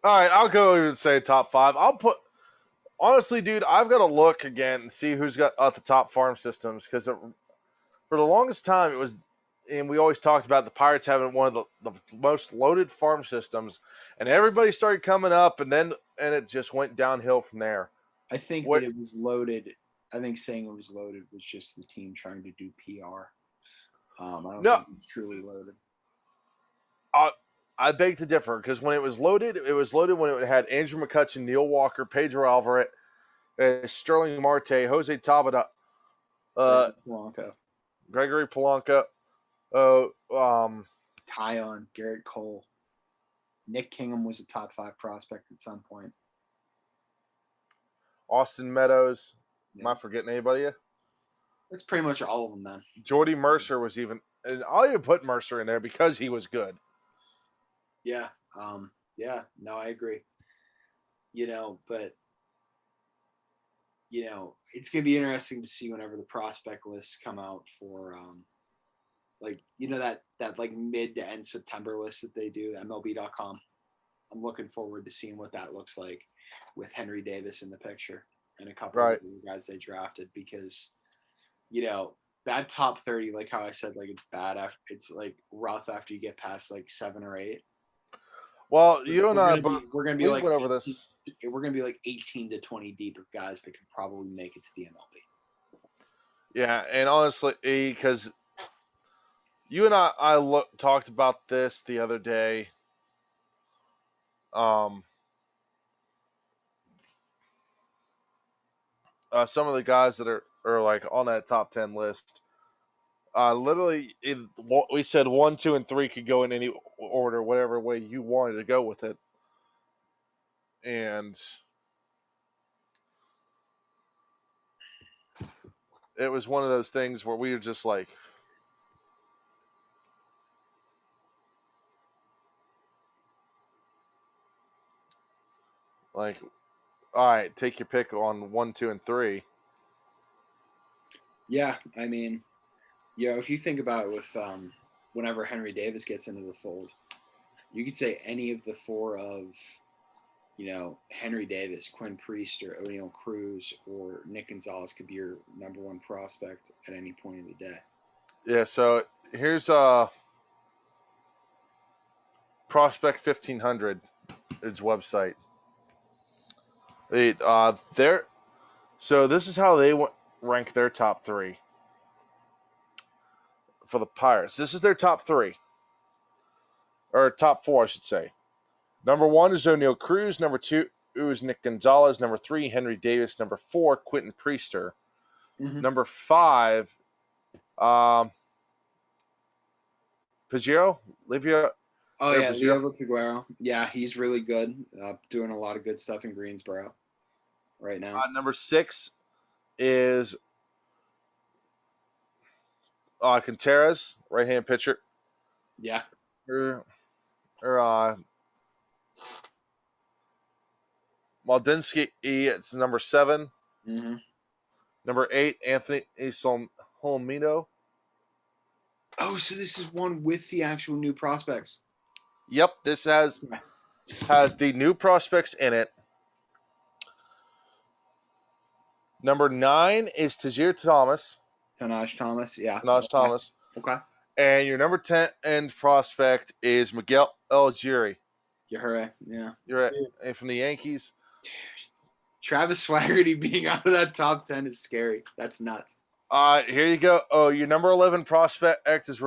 All right, I'll go and say top 5. Honestly, dude, I've got to look again and see who's got at the top farm systems because for the longest time it was, and we always talked about the Pirates having one of the most loaded farm systems, and everybody started coming up, and it just went downhill from there. I think that it was loaded. I think saying it was loaded was just the team trying to do PR. I don't think it's truly loaded. I beg to differ because when it was loaded when it had Andrew McCutchen, Neil Walker, Pedro Alvarez, Sterling Marte, Jose Tabata, Gregory Polanco, Tyon, Garrett Cole, Nick Kingham was a top 5 prospect at some point. Austin Meadows. Yeah. Am I forgetting anybody? That's pretty much all of them then. Jordy Mercer was even, and I'll even put Mercer in there because he was good. Yeah. No, I agree. But it's going to be interesting to see whenever the prospect lists come out for, that like mid to end September list that they do, MLB.com. I'm looking forward to seeing what that looks like with Henry Davis in the picture and a couple of the guys they drafted because, that top 30, like how I said, like it's bad after it's like rough after you get past like 7 or 8. Well, you and I we're gonna be like went over this. We're gonna be like 18 to 20 deep of guys that could probably make it to the MLB. Yeah, and honestly, because you and I talked about this the other day. Some of the guys that are like on that top 10 list. Literally, we said 1, 2, and 3 could go in any order, whatever way you wanted to go with it. And it was one of those things where we were just like, all right, take your pick on 1, 2, and 3. Yeah, I mean, if you think about it with whenever Henry Davis gets into the fold, you could say any of the 4 of, Henry Davis, Quinn Priester, O'Neal Cruz, or Nick Gonzalez could be your number 1 prospect at any point in the day. Yeah, so here's Prospect 1500, its website. So this is how they rank their top 3 for the Pirates. This is their top 3. Or top 4, I should say. Number 1 is O'Neal Cruz. Number 2 is Nick Gonzalez. Number 3, Henry Davis. Number 4, Quentin Priester. Mm-hmm. Number 5, Piguero? Livio? Oh, yeah, Leo Piguero. Yeah, he's really good. Doing a lot of good stuff in Greensboro right now. Number 6 is Contreras, right-hand pitcher. Yeah. Maldinsky, it's number 7. Mm-hmm. Number 8, Anthony Solomito. Oh, so this is one with the actual new prospects. Yep, this has the new prospects in it. Number 9 is Tajir Thomas. Tanaj Thomas, yeah. Tanaj Thomas. Okay. And your number 10 end prospect is Miguel Algieri. Yeah. You're right. From the Yankees. Dude, Travis Swaggerty being out of that top 10 is scary. That's nuts. Here you go. Oh, your number 11 prospect is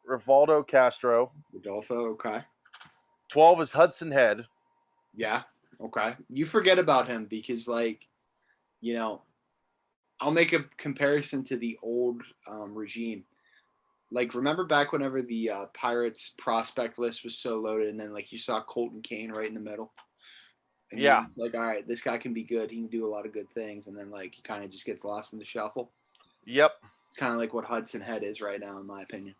Rivaldo Castro. Rodolfo, okay. 12 is Hudson Head. Yeah. Okay. You forget about him because, like, I'll make a comparison to the old regime. Like, remember back whenever the Pirates prospect list was so loaded, and then, like, you saw Colton Kane right in the middle? And you're like, all right, this guy can be good. He can do a lot of good things. And then, like, he kind of just gets lost in the shuffle. Yep. It's kind of like what Hudson Head is right now, in my opinion.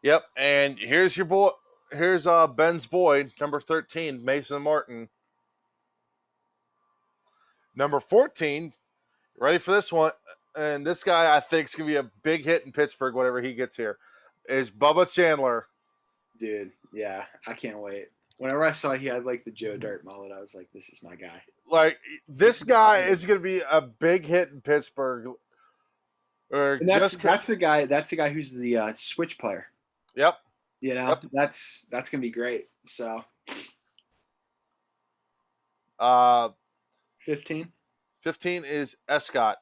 Yep. And here's your boy. Here's Ben's boy, number 13, Mason Martin. Number 14, ready for this one? And this guy, I think, is going to be a big hit in Pittsburgh whenever he gets here, is Bubba Chandler. Dude, yeah, I can't wait. Whenever I saw he had, like, the Joe Dirt mullet, I was like, this is my guy. Like, this guy is going to be a big hit in Pittsburgh. And that's the guy who's the switch player. Yep. Yep. That's gonna be great. So 15 is Escato.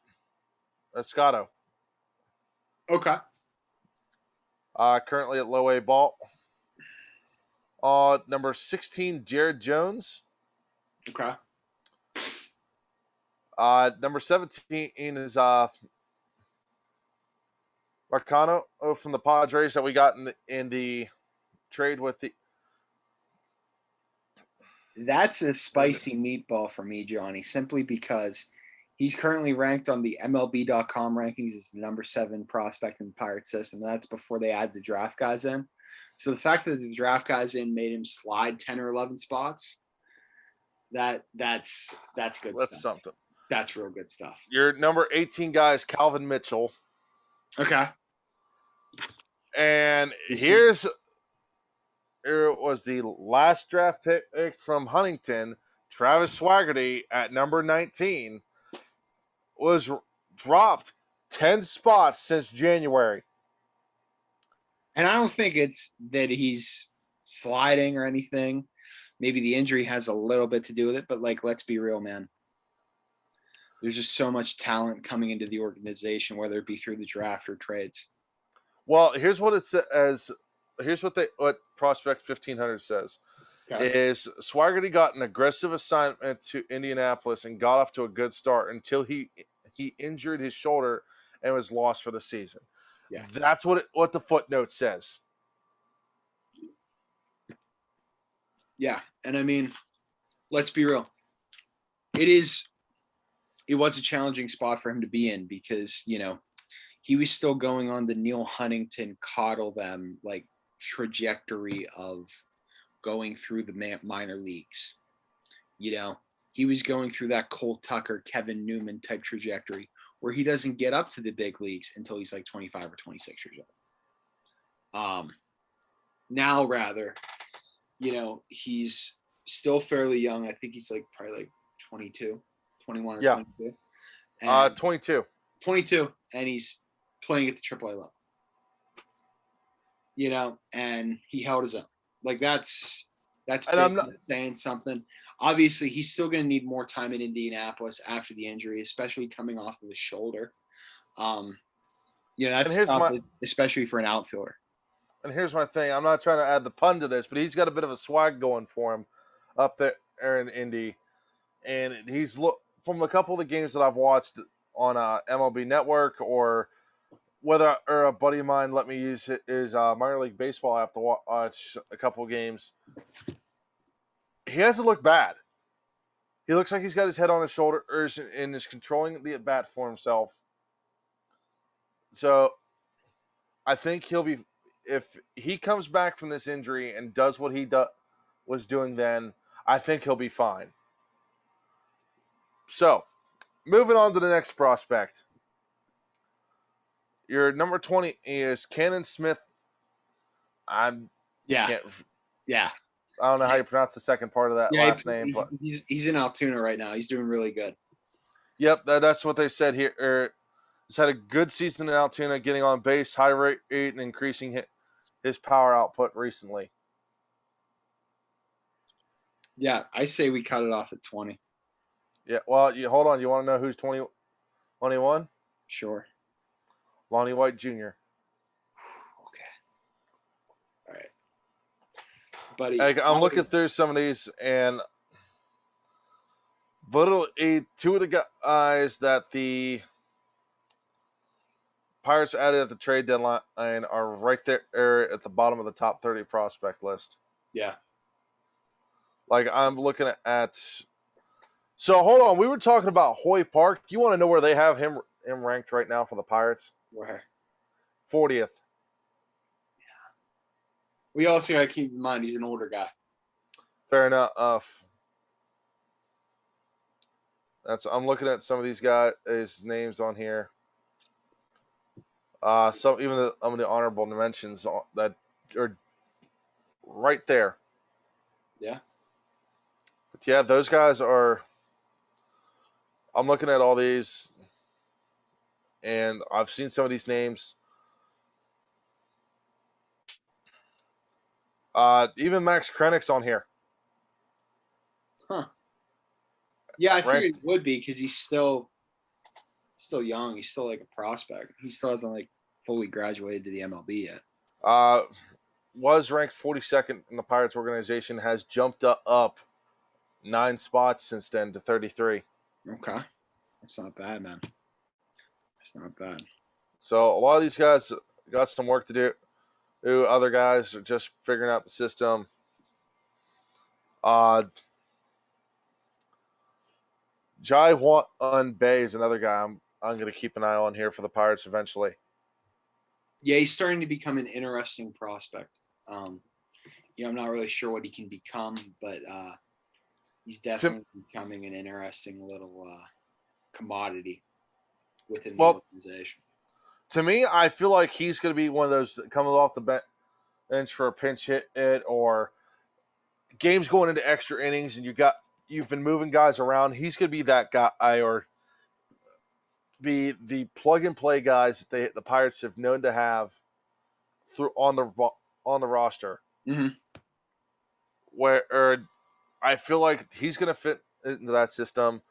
Okay. Currently at low A ball. Number 16, Jared Jones. Okay. Number 17 is Marcano from the Padres that we got in the trade with the. That's a spicy meatball for me, Johnny, simply because he's currently ranked on the MLB.com rankings as the number 7 prospect in the Pirate system. That's before they add the draft guys in. So the fact that the draft guys in made him slide 10 or 11 spots, that's good That's stuff. something. That's real good stuff. Your number 18 guy is Calvin Mitchell. Okay. And here was the last draft pick from Huntington, Travis Swaggerty at number 19, was dropped 10 spots since January. And I don't think it's that he's sliding or anything. Maybe the injury has a little bit to do with it, but, like, let's be real, man. There's just so much talent coming into the organization, whether it be through the draft or trades. Well, here's what it says. Here's what Prospect 1500 says. Okay. Is Swaggerty got an aggressive assignment to Indianapolis and got off to a good start until he injured his shoulder and was lost for the season. Yeah. That's what the footnote says. Yeah, and I mean, let's be real. It was a challenging spot for him to be in because, he was still going on the Neil Huntington coddle them, like, trajectory of going through the minor leagues. He was going through that Cole Tucker, Kevin Newman type trajectory where he doesn't get up to the big leagues until he's like 25 or 26 years old. Now, rather, he's still fairly young. I think he's like probably like 22, 21 or 22. And 22. 22, and he's playing at the AAA level. And he held his own. Like, that's saying something. Obviously, he's still going to need more time in Indianapolis after the injury, especially coming off of the shoulder. That's tough, especially for an outfielder. And here's my thing. I'm not trying to add the pun to this, but he's got a bit of a swag going for him up there in Indy. And he's from a couple of the games that I've watched on MLB Network or a buddy of mine let me use his minor league baseball app to watch a couple of games. He doesn't look bad. He looks like he's got his head on his shoulders and is controlling the at bat for himself. So I think he'll be, if he comes back from this injury and does what he was doing then, I think he'll be fine. So, moving on to the next prospect. Your number 20 is Canon Smith. Yeah. I don't know how you pronounce the second part of that last name, but he's in Altoona right now. He's doing really good. Yep, that's what they said here. He's had a good season in Altoona, getting on base, high rate, and increasing his power output recently. Yeah, I say we cut it off at 20. Yeah, well, hold on. You want to know who's 21? Sure. Lonnie White Jr. Okay. All right. Buddy. I'm looking through some of these, and literally two of the guys that the Pirates added at the trade deadline are right there at the bottom of the top 30 prospect list. Yeah. Like, I'm looking at. So hold on, we were talking about Hoy Park. You want to know where they have him ranked right now for the Pirates? Where? 40th. We also got to keep in mind he's an older guy. Fair enough. I'm looking at some of these guys' names on here. Some even the honorable mentions that are right there. Yeah. But yeah, those guys are. I'm looking at all these, and I've seen some of these names. Even Max Krennic's on here. Huh. Yeah, I figured it would be because he's still young. He's still like a prospect. He still hasn't like fully graduated to the MLB yet. Was ranked 42nd in the Pirates organization, has jumped up 9 spots since then to 33. Okay. That's not bad, man. That's not bad. So a lot of these guys got some work to do. Other guys are just figuring out the system. Jai Wan Bay is another guy I'm going to keep an eye on here for the Pirates eventually. Yeah, he's starting to become an interesting prospect. I'm not really sure what he can become, but he's definitely becoming an interesting little commodity within the organization. To me, I feel like he's going to be one of those that comes off the bench for a pinch hit or games going into extra innings, and you've been moving guys around. He's going to be that guy, or be the plug and play guys that the Pirates have known to have on the roster. Mm-hmm. Where I feel like he's going to fit into that system.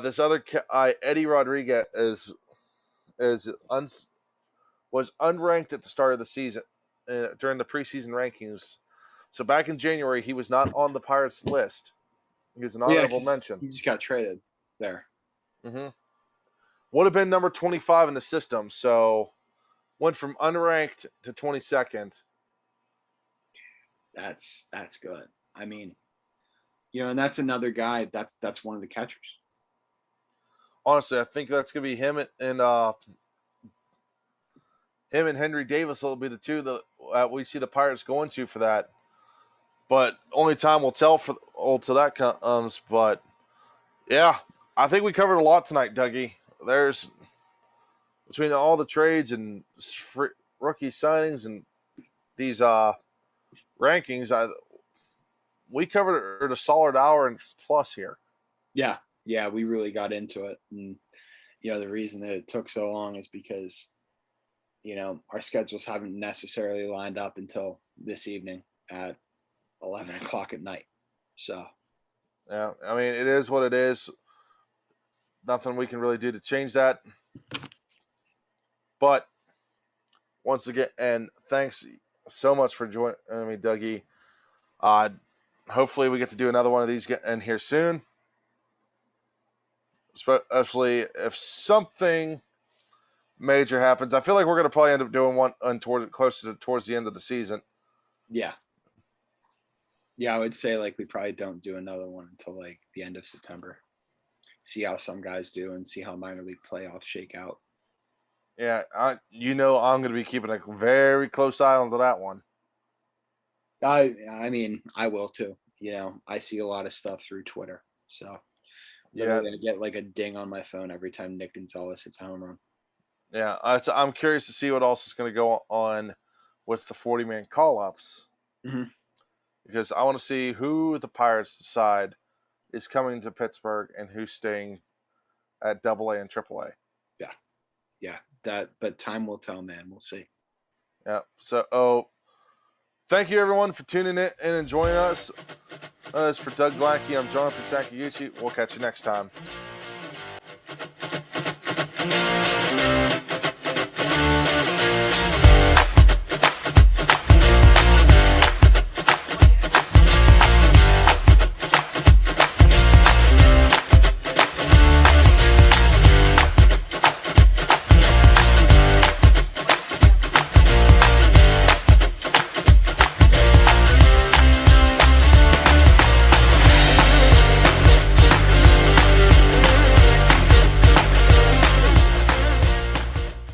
This other guy, Eddie Rodriguez, was unranked at the start of the season during the preseason rankings. So back in January, he was not on the Pirates list. He was an honorable mention. He just got traded there. Mm-hmm. Would have been number 25 in the system, so went from unranked to 22nd. That's good. I mean, and that's another guy. That's one of the catchers. Honestly, I think that's gonna be him and Henry Davis will be the two that we see the Pirates going to for that. But only time will tell till that comes. But yeah, I think we covered a lot tonight, Dougie. There's between all the trades and rookie signings and these rankings, we covered a solid hour and plus here. Yeah, we really got into it, and the reason that it took so long is because our schedules haven't necessarily lined up until this evening at 11 o'clock at night. So yeah, I mean, it is what it is. Nothing we can really do to change that. But once again, and thanks so much for joining me, Dougie. Hopefully we get to do another one of these in here soon. Especially if something major happens. I feel like we're going to probably end up doing one closer towards the end of the season. Yeah. Yeah, I would say we probably don't do another one until the end of September. See how some guys do and see how minor league playoffs shake out. Yeah, I'm going to be keeping a very close eye on that one. I mean, I will too. I see a lot of stuff through Twitter. So literally I get a ding on my phone every time Nick Gonzalez hits a home run. Yeah, I'm curious to see what else is going to go on with the 40-man call-ups. Mm-hmm. Because I want to see who the Pirates decide is coming to Pittsburgh and who's staying at AA and AAA. Yeah. But time will tell, man. We'll see. Yeah. So, thank you everyone for tuning in and joining us. As for Doug Glackey, I'm Jonathan Sakaguchi. We'll catch you next time.